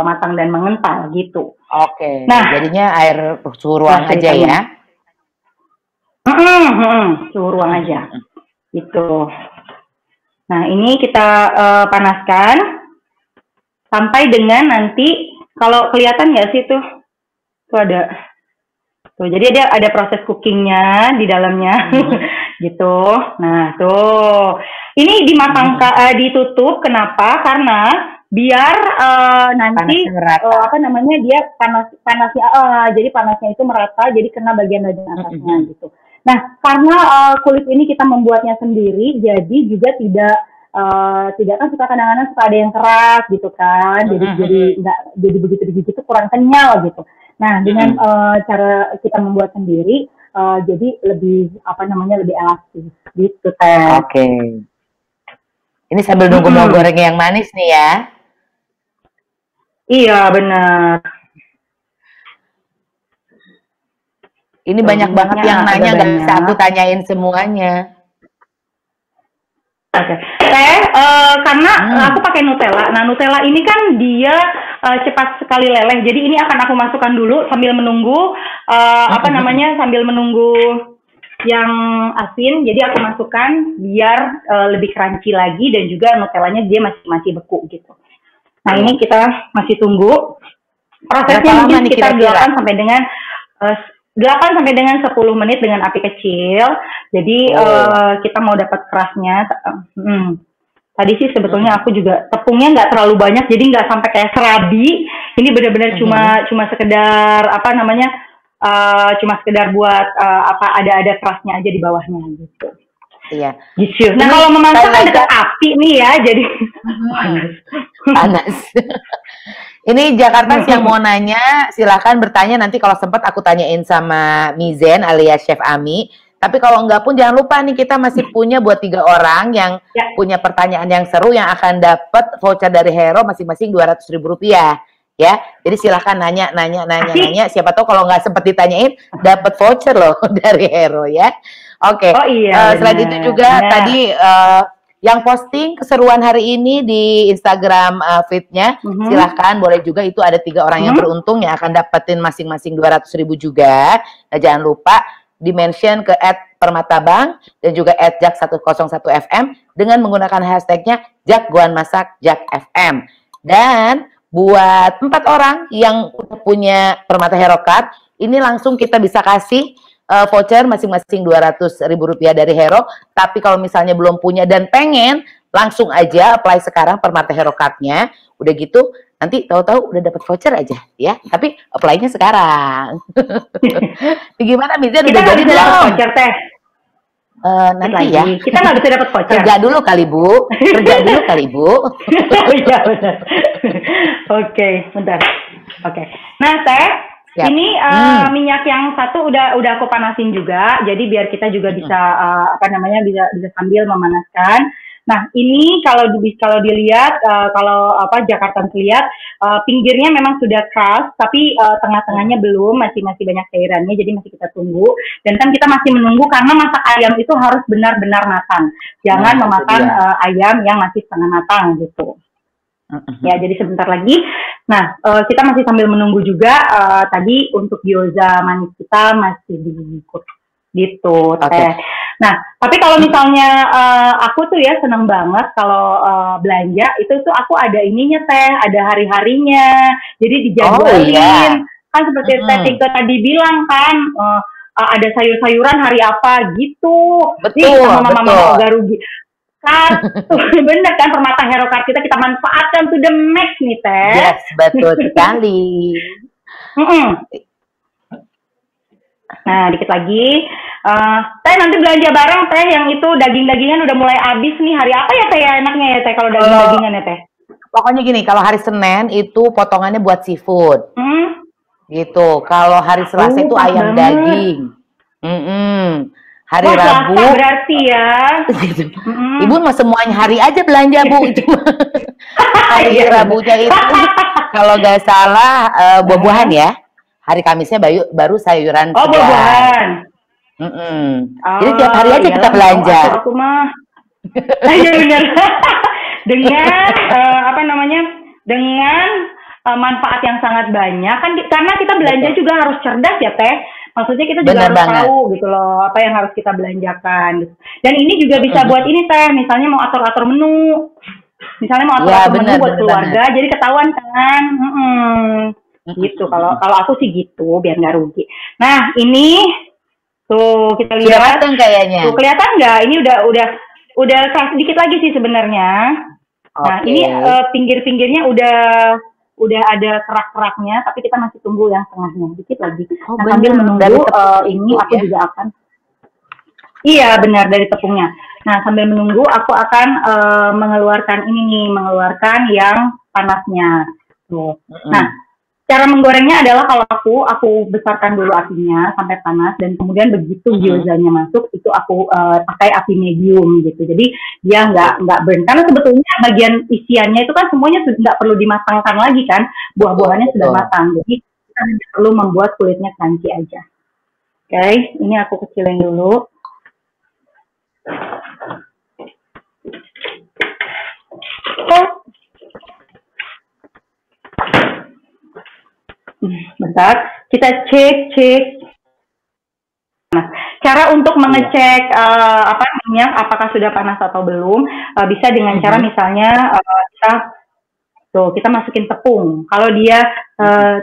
Speaker 2: matang dan mengental gitu.
Speaker 1: Oke. Nah, jadinya air suhu ruang aja ya.
Speaker 2: Suhu ruang aja. Gitu. Nah, ini kita panaskan sampai dengan nanti kalau kelihatan nggak sih tuh ada jadi ada proses cookingnya di dalamnya gitu. Nah tuh ini ditutup kenapa? Karena biar nanti dia panasnya jadi panasnya itu merata jadi kena bagian atasnya gitu. Nah karena kulit ini kita membuatnya sendiri jadi juga tidak kan suka kadang-kadang suka ada yang keras gitu kan, jadi begitu digigit itu kurang kenyal gitu. Nah dengan cara kita membuat sendiri, jadi lebih lebih elastis gitu Teh.
Speaker 1: Oke. Ini sambil nunggu mau goreng yang manis nih ya?
Speaker 2: Iya benar.
Speaker 1: Ini banyak banget yang nanya, nggak bisa aku tanyain semuanya.
Speaker 2: Oke. Teh, karena aku pakai Nutella. Nah, Nutella ini kan dia cepat sekali leleh. Jadi ini akan aku masukkan dulu sambil menunggu sambil menunggu yang asin. Jadi aku masukkan biar lebih crunchy lagi dan juga Nutellanya dia masih beku gitu. Nah, ini kita masih tunggu. Prosesnya mungkin sekitar 8 sampai dengan 10 menit dengan api kecil. Jadi kita mau dapat kerasnya. Tadi sih sebetulnya aku juga tepungnya nggak terlalu banyak, jadi nggak sampai kayak serabi. Ini benar-benar cuma sekedar cuma sekedar buat ada kerasnya aja di bawahnya gitu.
Speaker 1: Iya.
Speaker 2: Gitu. Nah kalau memasak kan dekat api nih ya, jadi
Speaker 1: panas. Ini Jakarta yang mau nanya, silahkan bertanya. Nanti kalau sempat aku tanyain sama Mizen alias Chef Ami. Tapi kalau enggak pun jangan lupa nih, kita masih punya buat 3 orang yang punya pertanyaan yang seru yang akan dapat voucher dari Hero masing-masing Rp200.000 ya. Jadi silahkan nanya. Siapa tahu kalau nggak sempat ditanyain dapat voucher loh dari Hero ya. Oke.
Speaker 2: Oh iya.
Speaker 1: Selain itu juga tadi yang posting keseruan hari ini di Instagram feed-nya, silahkan boleh juga, itu ada 3 orang yang beruntung yang akan dapetin masing-masing 200.000 juga. Nah, jangan lupa di-mention ke @permatabang dan juga @jak101fm dengan menggunakan hashtagnya #JakGoanMasak JakFM. Dan buat 4 orang yang punya Permata Hero Card, ini langsung kita bisa kasih voucher masing-masing Rp200.000 dari Hero. Tapi kalau misalnya belum punya dan pengen, langsung aja apply sekarang Permata Hero Card-nya. Udah gitu, nanti tahu-tahu udah dapat voucher aja ya. Tapi apply-nya sekarang. Gimana Mizen, udah jadi belum?
Speaker 2: Voucher teh.
Speaker 1: Nanti ya.
Speaker 2: Kita nggak bisa dapat voucher.
Speaker 1: Kerja dulu kali Bu.
Speaker 2: Iya benar. Oke, bentar. Oke. Nah, Teh, ini minyak yang satu udah aku panasin juga. Jadi biar kita juga bisa bisa sambil memanaskan. Nah, ini kalau dilihat kalau Jakarta lihat pinggirnya memang sudah keras, tapi tengah-tengahnya belum, masih banyak cairannya, jadi masih kita tunggu. Dan kan kita masih menunggu karena masak ayam itu harus benar-benar matang. Jangan memakan ayam yang masih setengah matang gitu. Ya, jadi sebentar lagi. Nah, kita masih sambil menunggu juga. Tadi untuk gyoza manis kita masih diikut gitu. Nah, tapi kalau misalnya aku tuh ya seneng banget kalau belanja itu tuh aku ada ininya Teh, ada hari-harinya. Jadi dijadwalin. Kan seperti Teh Tika tadi bilang kan, ada sayur-sayuran hari apa gitu.
Speaker 1: Betul,
Speaker 2: Mama gak rugi. Kan, bener kan, Permata Hero Card kita manfaatkan to the max nih Teh.
Speaker 1: Yes, betul sekali.
Speaker 2: Nah, dikit lagi. Teh nanti belanja bareng Teh, yang itu daging-dagingan udah mulai habis nih. Hari apa ya Teh ya enaknya ya Teh kalau daging-dagingan ya Teh?
Speaker 1: Pokoknya gini, kalau hari Senin itu potongannya buat seafood. Gitu. Kalau hari Selasa itu ayam daging. Hari Rabu
Speaker 2: berarti ya.
Speaker 1: Ibu mah semuanya hari aja belanja Bu. Hari Rabunya itu kalau nggak salah buah-buahan ya. Hari Kamisnya baru sayuran segar.
Speaker 2: Buah-buahan.
Speaker 1: Jadi tiap hari aja kita belanja.
Speaker 2: Aku mah. Iya benar. Dengan dengan manfaat yang sangat banyak kan, karena kita belanja juga harus cerdas ya Teh. Maksudnya kita juga harus tahu gitu loh apa yang harus kita belanjakan gitu. Dan ini juga bisa buat ini Teh, misalnya mau atur-atur menu. Misalnya mau atur-atur menu buat keluarga, jadi ketahuan kan. Gitu. Kalau aku sih gitu, biar nggak rugi. Nah, ini tuh kita lihat.
Speaker 1: Kayaknya.
Speaker 2: Tuh kelihatan nggak? Ini udah sedikit lagi sih sebenarnya. Nah, ini pinggir-pinggirnya udah ada kerak-keraknya, tapi kita masih tunggu yang tengahnya dikit lagi. Nah, sambil menunggu ini aku juga akan. Iya, benar, dari tepungnya. Nah, sambil menunggu aku akan mengeluarkan yang panasnya. Tuh. Nah, cara menggorengnya adalah kalau aku besarkan dulu apinya sampai panas, dan kemudian begitu gyozanya masuk itu aku pakai api medium gitu. Jadi dia nggak burn, karena sebetulnya bagian isiannya itu kan semuanya nggak perlu dimatangkan lagi kan, buah-buahannya sudah matang. Jadi kita hanya perlu membuat kulitnya crunchy aja. Oke, ini aku kecilin dulu. Bentar, kita cek. Nah, cara untuk mengecek minyak apakah sudah panas atau belum bisa dengan cara misalnya kita masukin tepung. Kalau dia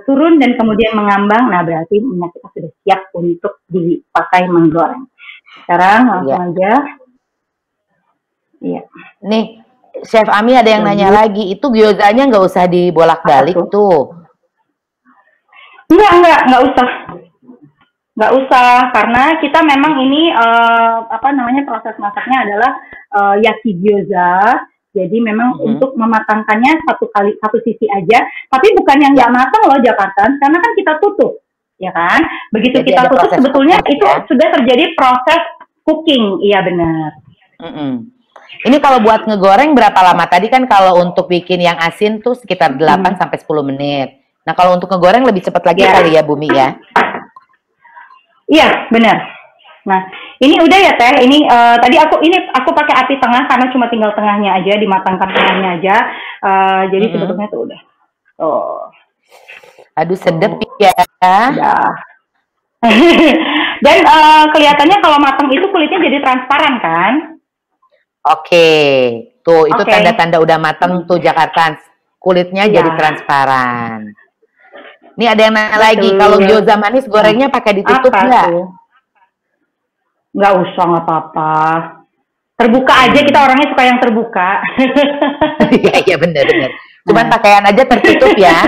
Speaker 2: turun dan kemudian mengambang, nah berarti minyak kita sudah siap untuk dipakai menggoreng. Sekarang langsung aja. Iya.
Speaker 1: Nih, Chef Ami ada yang nanya lagi, itu gyozanya nggak usah dibolak-balik tuh.
Speaker 2: Enggak usah. Nggak usah, karena kita memang ini proses masaknya adalah yaki gyoza. Jadi memang untuk mematangkannya satu sisi aja, tapi bukan yang nggak matang loh Jakarta, karena kan kita tutup, ya kan? Begitu
Speaker 1: Jadi
Speaker 2: kita
Speaker 1: ada
Speaker 2: tutup
Speaker 1: proses
Speaker 2: sebetulnya
Speaker 1: cooking,
Speaker 2: itu
Speaker 1: ya?
Speaker 2: sudah terjadi proses cooking, iya benar.
Speaker 1: Ini kalau buat ngegoreng berapa lama? Tadi kan kalau untuk bikin yang asin tuh sekitar 8 sampai 10 menit. Nah, kalau untuk ngegoreng lebih cepat lagi kali ya, Bumi ya?
Speaker 2: Iya, benar. Nah, ini udah ya Teh. Ini tadi aku pakai api tengah karena cuma tinggal tengahnya aja, dimatangkan tengahnya aja. Jadi sebetulnya tuh udah. Oh.
Speaker 1: Aduh, sedep ya.
Speaker 2: Udah. Dan kelihatannya kalau matang itu kulitnya jadi transparan kan?
Speaker 1: Oke. Tuh, itu tanda-tanda udah matang tuh Jakarta. Kulitnya jadi transparan. Ini ada yang nanya lagi, kalau gyoza manis gorengnya pakai ditutup nggak?
Speaker 2: Nggak usah, nggak apa-apa. Terbuka aja, kita orangnya suka yang terbuka.
Speaker 1: Iya bener. Cuman pakaian aja tertutup ya.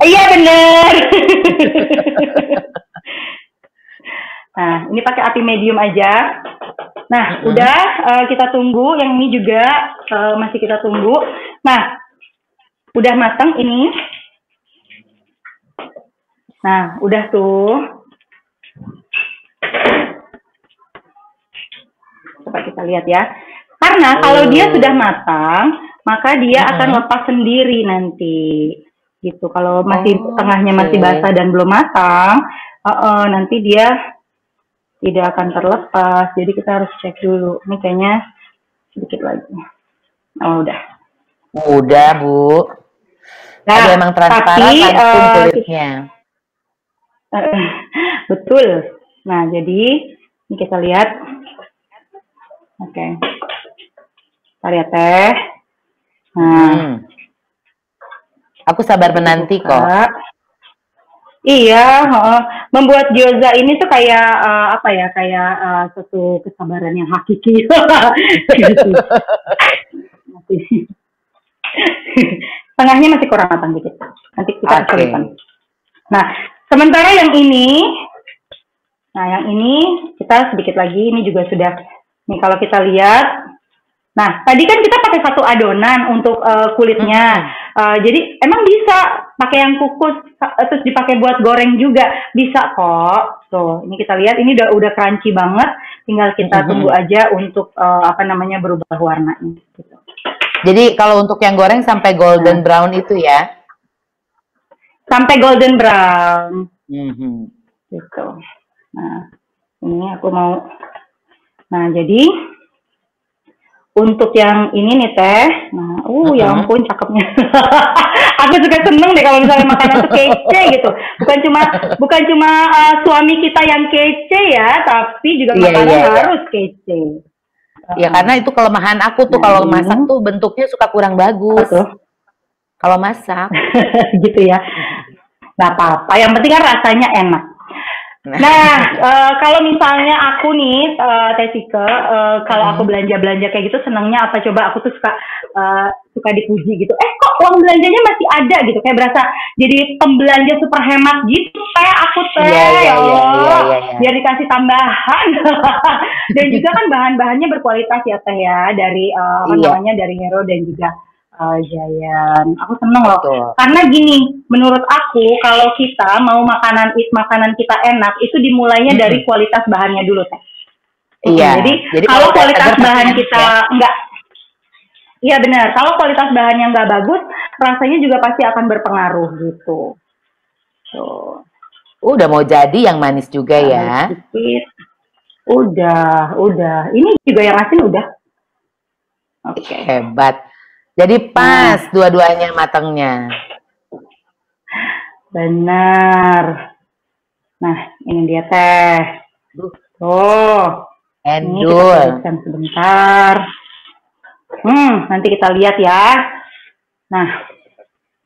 Speaker 2: Iya bener. Nah, ini pakai api medium aja. Nah, udah kita tunggu. Yang ini juga masih kita tunggu. Nah, udah matang ini. Nah, udah tuh. Coba kita lihat ya. Karena kalau dia sudah matang, maka dia akan lepas sendiri nanti. Gitu. Kalau masih tengahnya masih basah dan belum matang, nanti dia tidak akan terlepas. Jadi kita harus cek dulu. Ini kayaknya sedikit lagi. Oh, udah.
Speaker 1: Udah, Bu.
Speaker 2: Nah,
Speaker 1: ada emang transparan langsung kulitnya.
Speaker 2: Betul. Nah, jadi ini kita lihat. Oke. Kita lihat Teh. Nah.
Speaker 1: Aku sabar menanti kok.
Speaker 2: Iya, membuat gyoza ini tuh kayak apa ya? Kayak suatu kesabaran yang hakiki. Gitu. Tengahnya masih kurang matang dikit. Nanti kita kesulitan. Nah, sementara yang ini, kita sedikit lagi. Ini juga sudah. Nih kalau kita lihat. Nah, tadi kan kita pakai satu adonan untuk kulitnya. Jadi emang bisa pakai yang kukus terus dipakai buat goreng juga bisa kok. Tuh, ini kita lihat ini udah crunchy banget. Tinggal kita tunggu aja untuk berubah warnanya. Gitu.
Speaker 1: Jadi kalau untuk yang goreng sampai golden brown itu ya?
Speaker 2: Sampai golden brown. Gitu. Nah, ini aku mau. Nah, jadi untuk yang ini nih Teh, nah, ya ampun cakepnya. Aku juga seneng deh kalau misalnya makanan tuh kece gitu. Bukan cuma suami kita yang kece ya, tapi juga makanan harus kece.
Speaker 1: Ya karena itu kelemahan aku tuh kalau masak tuh bentuknya suka kurang bagus. Kalau masak,
Speaker 2: gitu ya. Nggak apa-apa, yang penting kan rasanya enak. Nah, kalau misalnya aku nih, Tesike, kalau aku belanja-belanja kayak gitu, senangnya apa coba? Aku tuh suka dipuji gitu. Kok uang belanjanya masih ada gitu? Kayak berasa jadi pembelanja super hemat gitu. Kayak aku biar dikasih tambahan. Dan juga kan bahan-bahannya berkualitas ya Teh ya, dari dari Hero dan juga Giant. Aku seneng loh. Karena gini, menurut aku kalau kita mau makanan kita enak, itu dimulainya dari kualitas bahannya dulu Teh.
Speaker 1: Iya.
Speaker 2: Jadi kalau kualitas bahan kita enggak, iya benar. Kalau kualitas bahannya enggak bagus, rasanya juga pasti akan berpengaruh gitu.
Speaker 1: Udah mau jadi yang manis juga ya.
Speaker 2: Udah. Ini juga yang asin udah. Oke.
Speaker 1: Hebat. Jadi pas dua-duanya matangnya.
Speaker 2: Benar. Nah, ini dia Teh. Ini kita tuliskan sebentar. Nanti kita lihat ya. Nah,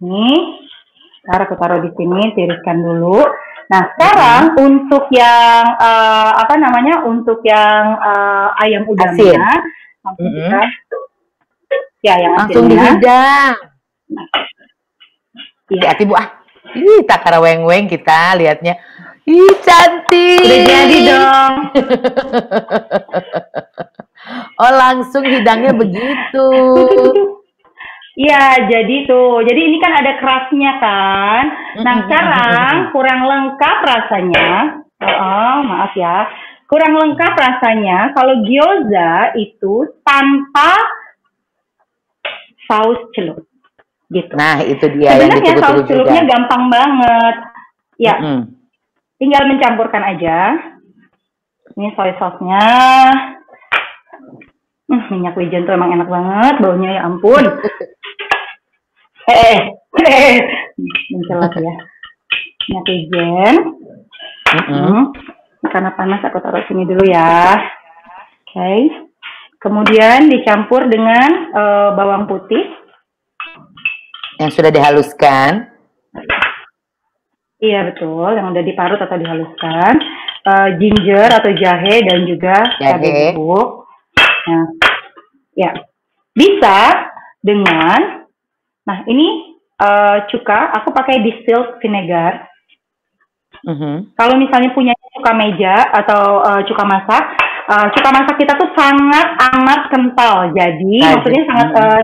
Speaker 2: ini aku taruh di sini, tiriskan dulu. Nah, sekarang untuk yang untuk yang ayam udangnya, langsung kita yang
Speaker 1: langsung dihidang. Hati-hati Bu. Tak karaweng-weng kita lihatnya. Ih, cantik.
Speaker 2: Udah jadi dong.
Speaker 1: Oh, langsung hidangnya begitu.
Speaker 2: Iya, jadi tuh. Jadi ini kan ada kerasnya kan. Nah, sekarang kurang lengkap rasanya. Oh, maaf ya. Kurang lengkap rasanya kalau gyoza itu tanpa saus celup. Gitu.
Speaker 1: Nah, itu dia yang
Speaker 2: sebenarnya
Speaker 1: ditunggu-tunggu
Speaker 2: saus celupnya
Speaker 1: juga.
Speaker 2: gampang banget. Ya, tinggal mencampurkan aja. Ini soy sauce-nya. Minyak wijen tuh emang enak banget baunya, ya ampun. Mencelat ya. Minyak wijen. Karena panas aku taruh sini dulu ya. Oke. Kemudian dicampur dengan bawang putih.
Speaker 1: Yang sudah dihaluskan.
Speaker 2: Iya betul, yang udah diparut atau dihaluskan. Ginger atau jahe dan juga cabai bubuk. Nah, ya bisa dengan, nah ini cuka, aku pakai distilled vinegar. Kalau misalnya punya cuka meja atau cuka masak kita tuh sangat amat kental, jadi maksudnya sangat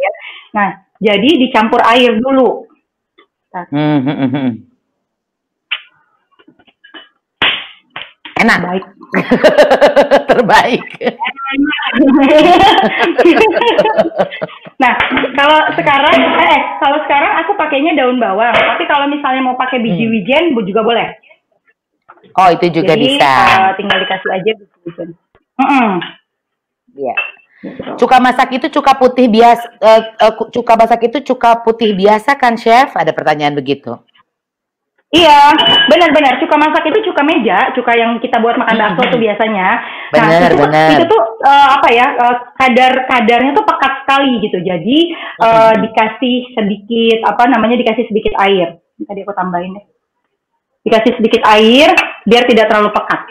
Speaker 2: ya. Nah, jadi dicampur air dulu.
Speaker 1: Enak.
Speaker 2: Baik.
Speaker 1: Terbaik.
Speaker 2: Nah, kalau sekarang aku pakainya daun bawang, tapi kalau misalnya mau pakai biji wijen juga boleh.
Speaker 1: Oh, itu juga
Speaker 2: jadi,
Speaker 1: bisa.
Speaker 2: Tinggal dikasih aja biji wijen.
Speaker 1: Iya. Cuka masak itu cuka putih biasa. Cuka masak itu cuka putih biasa kan, Chef? Ada pertanyaan begitu.
Speaker 2: Iya, benar-benar. Cuka masak itu cuka meja, cuka yang kita buat makan bakso tuh biasanya.
Speaker 1: Benar.
Speaker 2: Itu tuh kadarnya tuh pekat sekali gitu. Jadi dikasih sedikit dikasih sedikit air. Tadi aku tambahin deh. Dikasih sedikit air biar tidak terlalu pekat.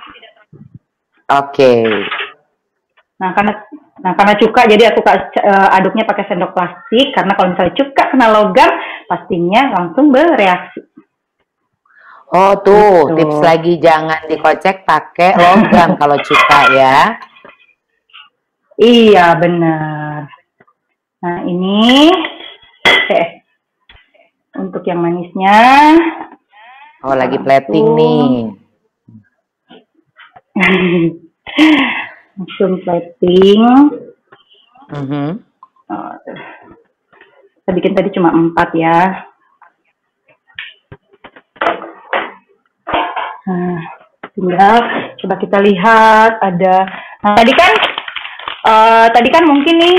Speaker 1: Oke.
Speaker 2: Nah, karena cuka jadi aku aduknya pakai sendok plastik, karena kalau misalnya cuka kena logam pastinya langsung bereaksi.
Speaker 1: Oh tuh, tips lagi, jangan dikocek pakai logam kalau cuka ya.
Speaker 2: Iya benar. Nah ini, untuk yang manisnya.
Speaker 1: Oh lagi plating nih.
Speaker 2: Langsung plating. Kita bikin tadi cuma 4 ya. Nah, tinggal coba kita lihat ada. Nah, tadi kan mungkin nih,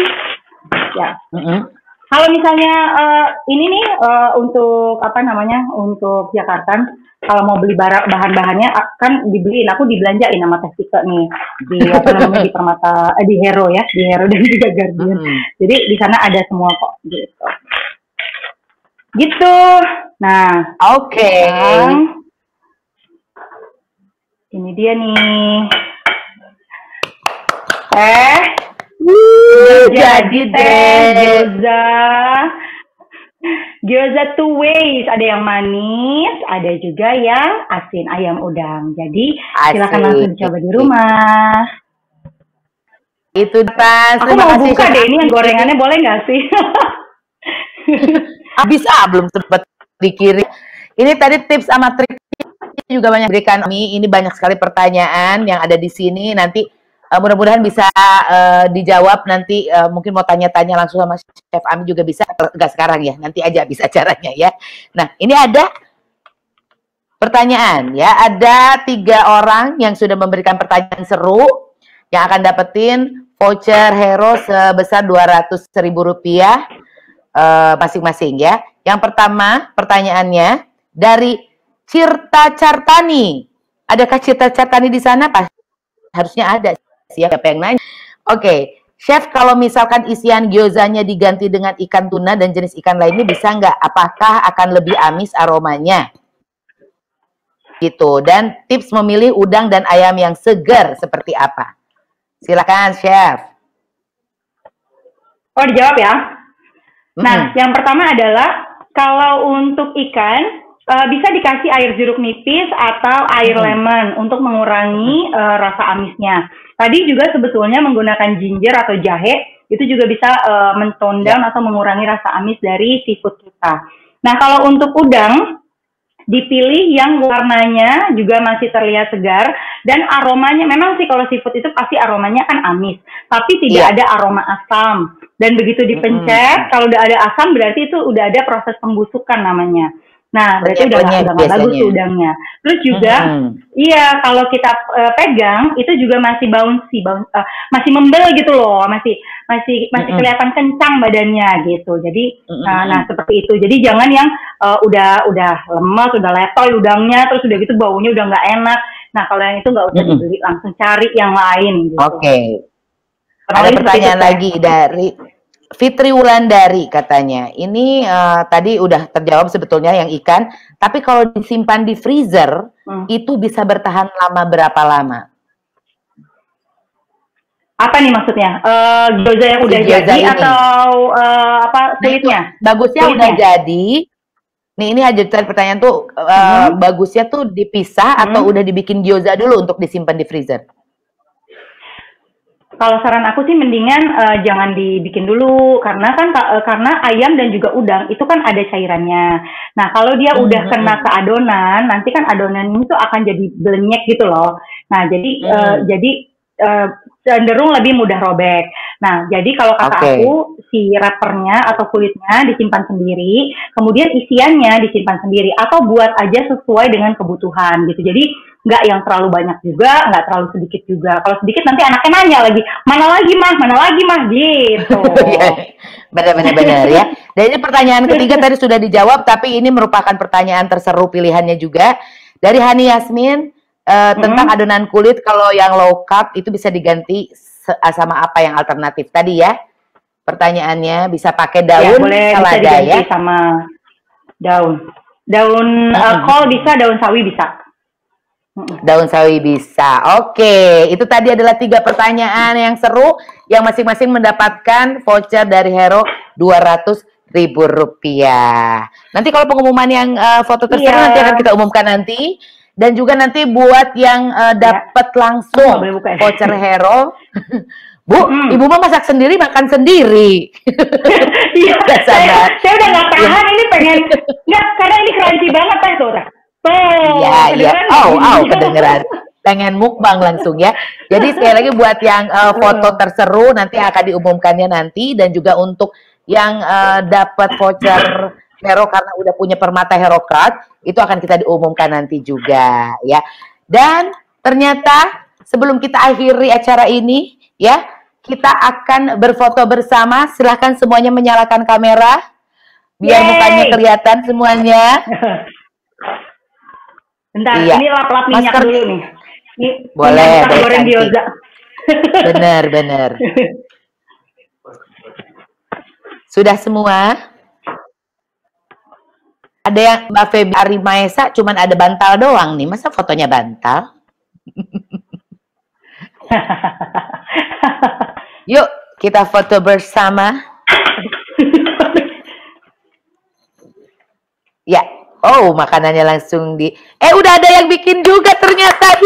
Speaker 2: ya. Kalau misalnya ini nih untuk untuk Jakarta, kalau mau beli bahan-bahannya kan dibeliin, aku dibelanjain sama Teh Tika nih di di Permata, di Hero ya, di Hero dan juga Guardian. Jadi di sana ada semua kok gitu. Gitu. Nah,
Speaker 1: oke.
Speaker 2: Ini dia nih.
Speaker 1: Jadi deh.
Speaker 2: Gyoza two ways. Ada yang manis, ada juga yang asin, ayam udang. Jadi silakan langsung dicoba di rumah.
Speaker 1: Itu pas.
Speaker 2: Aku mau buka deh ini yang gorengannya, boleh nggak sih?
Speaker 1: Belum sempat dikirim. Ini tadi tips sama trik juga banyak berikan kami. Ini banyak sekali pertanyaan yang ada di sini. Nanti mudah-mudahan bisa dijawab nanti. Mungkin mau tanya-tanya langsung sama Chef Ami juga bisa. Enggak sekarang ya, nanti aja bisa caranya ya. Nah, ini ada pertanyaan ya. Ada 3 orang yang sudah memberikan pertanyaan seru yang akan dapetin voucher Hero sebesar Rp200.000 masing-masing ya. Yang pertama pertanyaannya dari Cirta Cartani. Adakah Cirta Cartani di sana? Harusnya ada. Siapa yang nanya? Oke. Chef, kalau misalkan isian gyozanya diganti dengan ikan tuna dan jenis ikan lainnya bisa nggak? Apakah akan lebih amis aromanya? Gitu. Dan tips memilih udang dan ayam yang segar seperti apa? Silakan, Chef.
Speaker 2: Oh, dijawab ya. Nah, yang pertama adalah kalau untuk ikan Bisa dikasih air jeruk nipis atau air lemon untuk mengurangi rasa amisnya. Tadi juga sebetulnya menggunakan ginger atau jahe itu juga bisa men-tone down atau mengurangi rasa amis dari seafood kita. Nah, kalau untuk udang dipilih yang warnanya juga masih terlihat segar dan aromanya, memang sih kalau seafood itu pasti aromanya kan amis, tapi tidak ada aroma asam. Dan begitu dipencet, kalau udah ada asam berarti itu udah ada proses pembusukan namanya. Nah, berarti udah nggak bagus tuh udangnya. Terus juga, iya kalau kita pegang itu juga masih bouncy, masih membel gitu loh, masih kelihatan kencang badannya gitu. Jadi, nah seperti itu. Jadi jangan yang udah lemes, udah letoy udangnya, terus udah gitu baunya udah nggak enak. Nah kalau yang itu nggak usah dibeli, langsung cari yang lain. Gitu.
Speaker 1: Oke. Ada pertanyaan lagi dari Fitri Wulandari katanya, ini tadi udah terjawab sebetulnya yang ikan, tapi kalau disimpan di freezer, itu bisa bertahan lama berapa lama?
Speaker 2: Apa nih maksudnya? Gyoza yang udah jadi ini, atau apa kulitnya?
Speaker 1: Bagusnya kulitnya udah jadi. Nih ini aja pertanyaan tuh, bagusnya tuh dipisah atau udah dibikin gyoza dulu untuk disimpan di freezer?
Speaker 2: Kalau saran aku sih mendingan jangan dibikin dulu karena kan karena ayam dan juga udang itu kan ada cairannya. Nah kalau dia udah kena ke adonan, nanti kan adonan ini tuh akan jadi blenyek gitu loh. Nah jadi cenderung lebih mudah robek. Nah jadi kalau kata aku si wrappernya atau kulitnya disimpan sendiri, kemudian isiannya disimpan sendiri atau buat aja sesuai dengan kebutuhan gitu. Jadi nggak yang terlalu banyak juga, nggak terlalu sedikit juga. Kalau sedikit nanti anaknya nanya lagi, mana lagi mah gitu.
Speaker 1: Benar ya. Dan ini pertanyaan ketiga tadi sudah dijawab, tapi ini merupakan pertanyaan terseru pilihannya juga dari Hani Yasmin tentang adonan kulit. Kalau yang low carb itu bisa diganti sama apa yang alternatif tadi ya? Pertanyaannya bisa pakai daun,
Speaker 2: boleh,
Speaker 1: selada
Speaker 2: bisa
Speaker 1: ya?
Speaker 2: Sama daun kol bisa, daun sawi bisa.
Speaker 1: Daun sawi bisa. Oke, itu tadi adalah 3 pertanyaan yang seru yang masing-masing mendapatkan voucher dari Hero Rp200.000. Nanti kalau pengumuman yang foto terseru nanti akan kita umumkan nanti, dan juga nanti buat yang dapat langsung voucher Hero. Bu, Ibu mah masak sendiri, makan sendiri.
Speaker 2: Iya, saya udah nggak tahan ini pengen karena ini crunchy banget tuh.
Speaker 1: Iya. Kedengeran. Pengen mukbang langsung ya. Jadi sekali lagi buat yang foto terseru nanti akan diumumkannya nanti, dan juga untuk yang dapat voucher Hero karena udah punya permata Hero Card itu akan kita diumumkan nanti juga ya. Dan ternyata sebelum kita akhiri acara ini ya, kita akan berfoto bersama. Silahkan semuanya menyalakan kamera biar mukanya kelihatan semuanya.
Speaker 2: Bentar, ini lap-lap minyak dulu nih. Ini
Speaker 1: boleh,
Speaker 2: goreng gyoza.
Speaker 1: Bener. Sudah semua? Ada yang Mbak Feby Arimaesa cuman ada bantal doang nih. Masa fotonya bantal? Yuk, kita foto bersama. Ya. Oh, makanannya langsung udah ada yang bikin juga ternyata.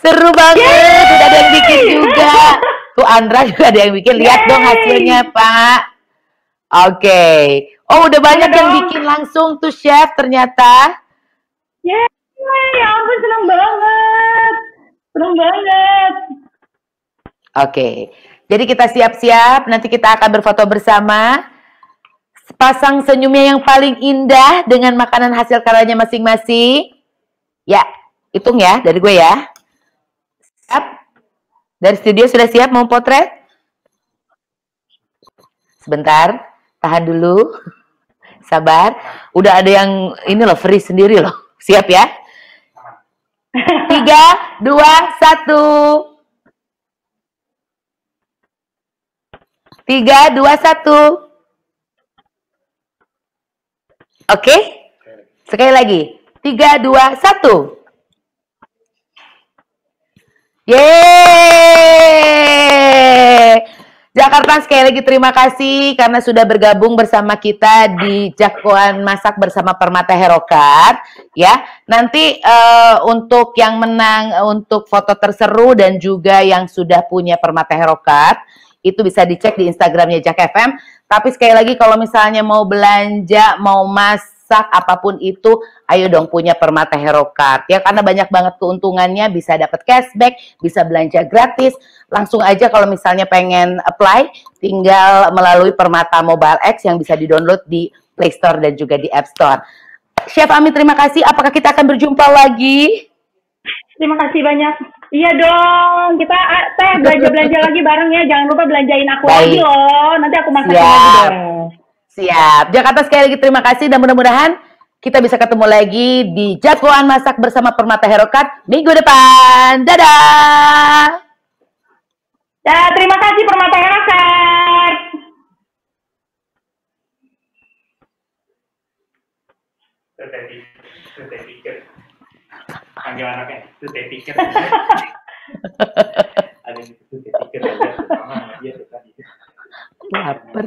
Speaker 1: Seru banget. Udah ada yang bikin juga. Tuh Andra juga ada yang bikin. Lihat dong hasilnya, Pak. Oke. Oh, udah banyak yang bikin langsung tuh, Chef, ternyata.
Speaker 2: Ya ampun, senang banget.
Speaker 1: Oke. Jadi kita siap-siap. Nanti kita akan berfoto bersama. Pasang senyumnya yang paling indah dengan makanan hasil karyanya masing-masing. Ya, hitung ya dari gue ya. Siap? Dari studio sudah siap mau potret? Sebentar, tahan dulu. Sabar. Udah ada yang ini loh, free sendiri loh. Siap ya? 3, 2, 1. 3, 2, 1. Oke, sekali lagi. 3, 2, 1. Yeay! Jakarta, sekali lagi terima kasih karena sudah bergabung bersama kita di Jagoan Masak bersama Permata Herokart. Ya, nanti untuk yang menang untuk foto terseru dan juga yang sudah punya Permata Herokart itu bisa dicek di Instagramnya Jak FM. Tapi sekali lagi kalau misalnya mau belanja, mau masak apapun itu, ayo dong punya Permata Herokart ya, karena banyak banget keuntungannya, bisa dapat cashback, bisa belanja gratis. Langsung aja kalau misalnya pengen apply, tinggal melalui Permata Mobile X yang bisa di-download di Play Store dan juga di App Store. Chef Ami, terima kasih. Apakah kita akan berjumpa lagi?
Speaker 2: Terima kasih banyak. Iya dong, kita belanja-belanja lagi bareng ya. Jangan lupa belanjain aku lagi loh. Nanti aku masakin lagi dong.
Speaker 1: Siap. Jakarta, sekali lagi terima kasih dan mudah-mudahan kita bisa ketemu lagi di Jagoan Masak bersama Permata Herokart minggu depan. Dadah!
Speaker 2: Ya, terima kasih Permata Herokart.
Speaker 3: Saya pikir. Panggil anaknya, itu saya pikir. Ada yang itu saya pikir. Dia suka.
Speaker 1: Lapar.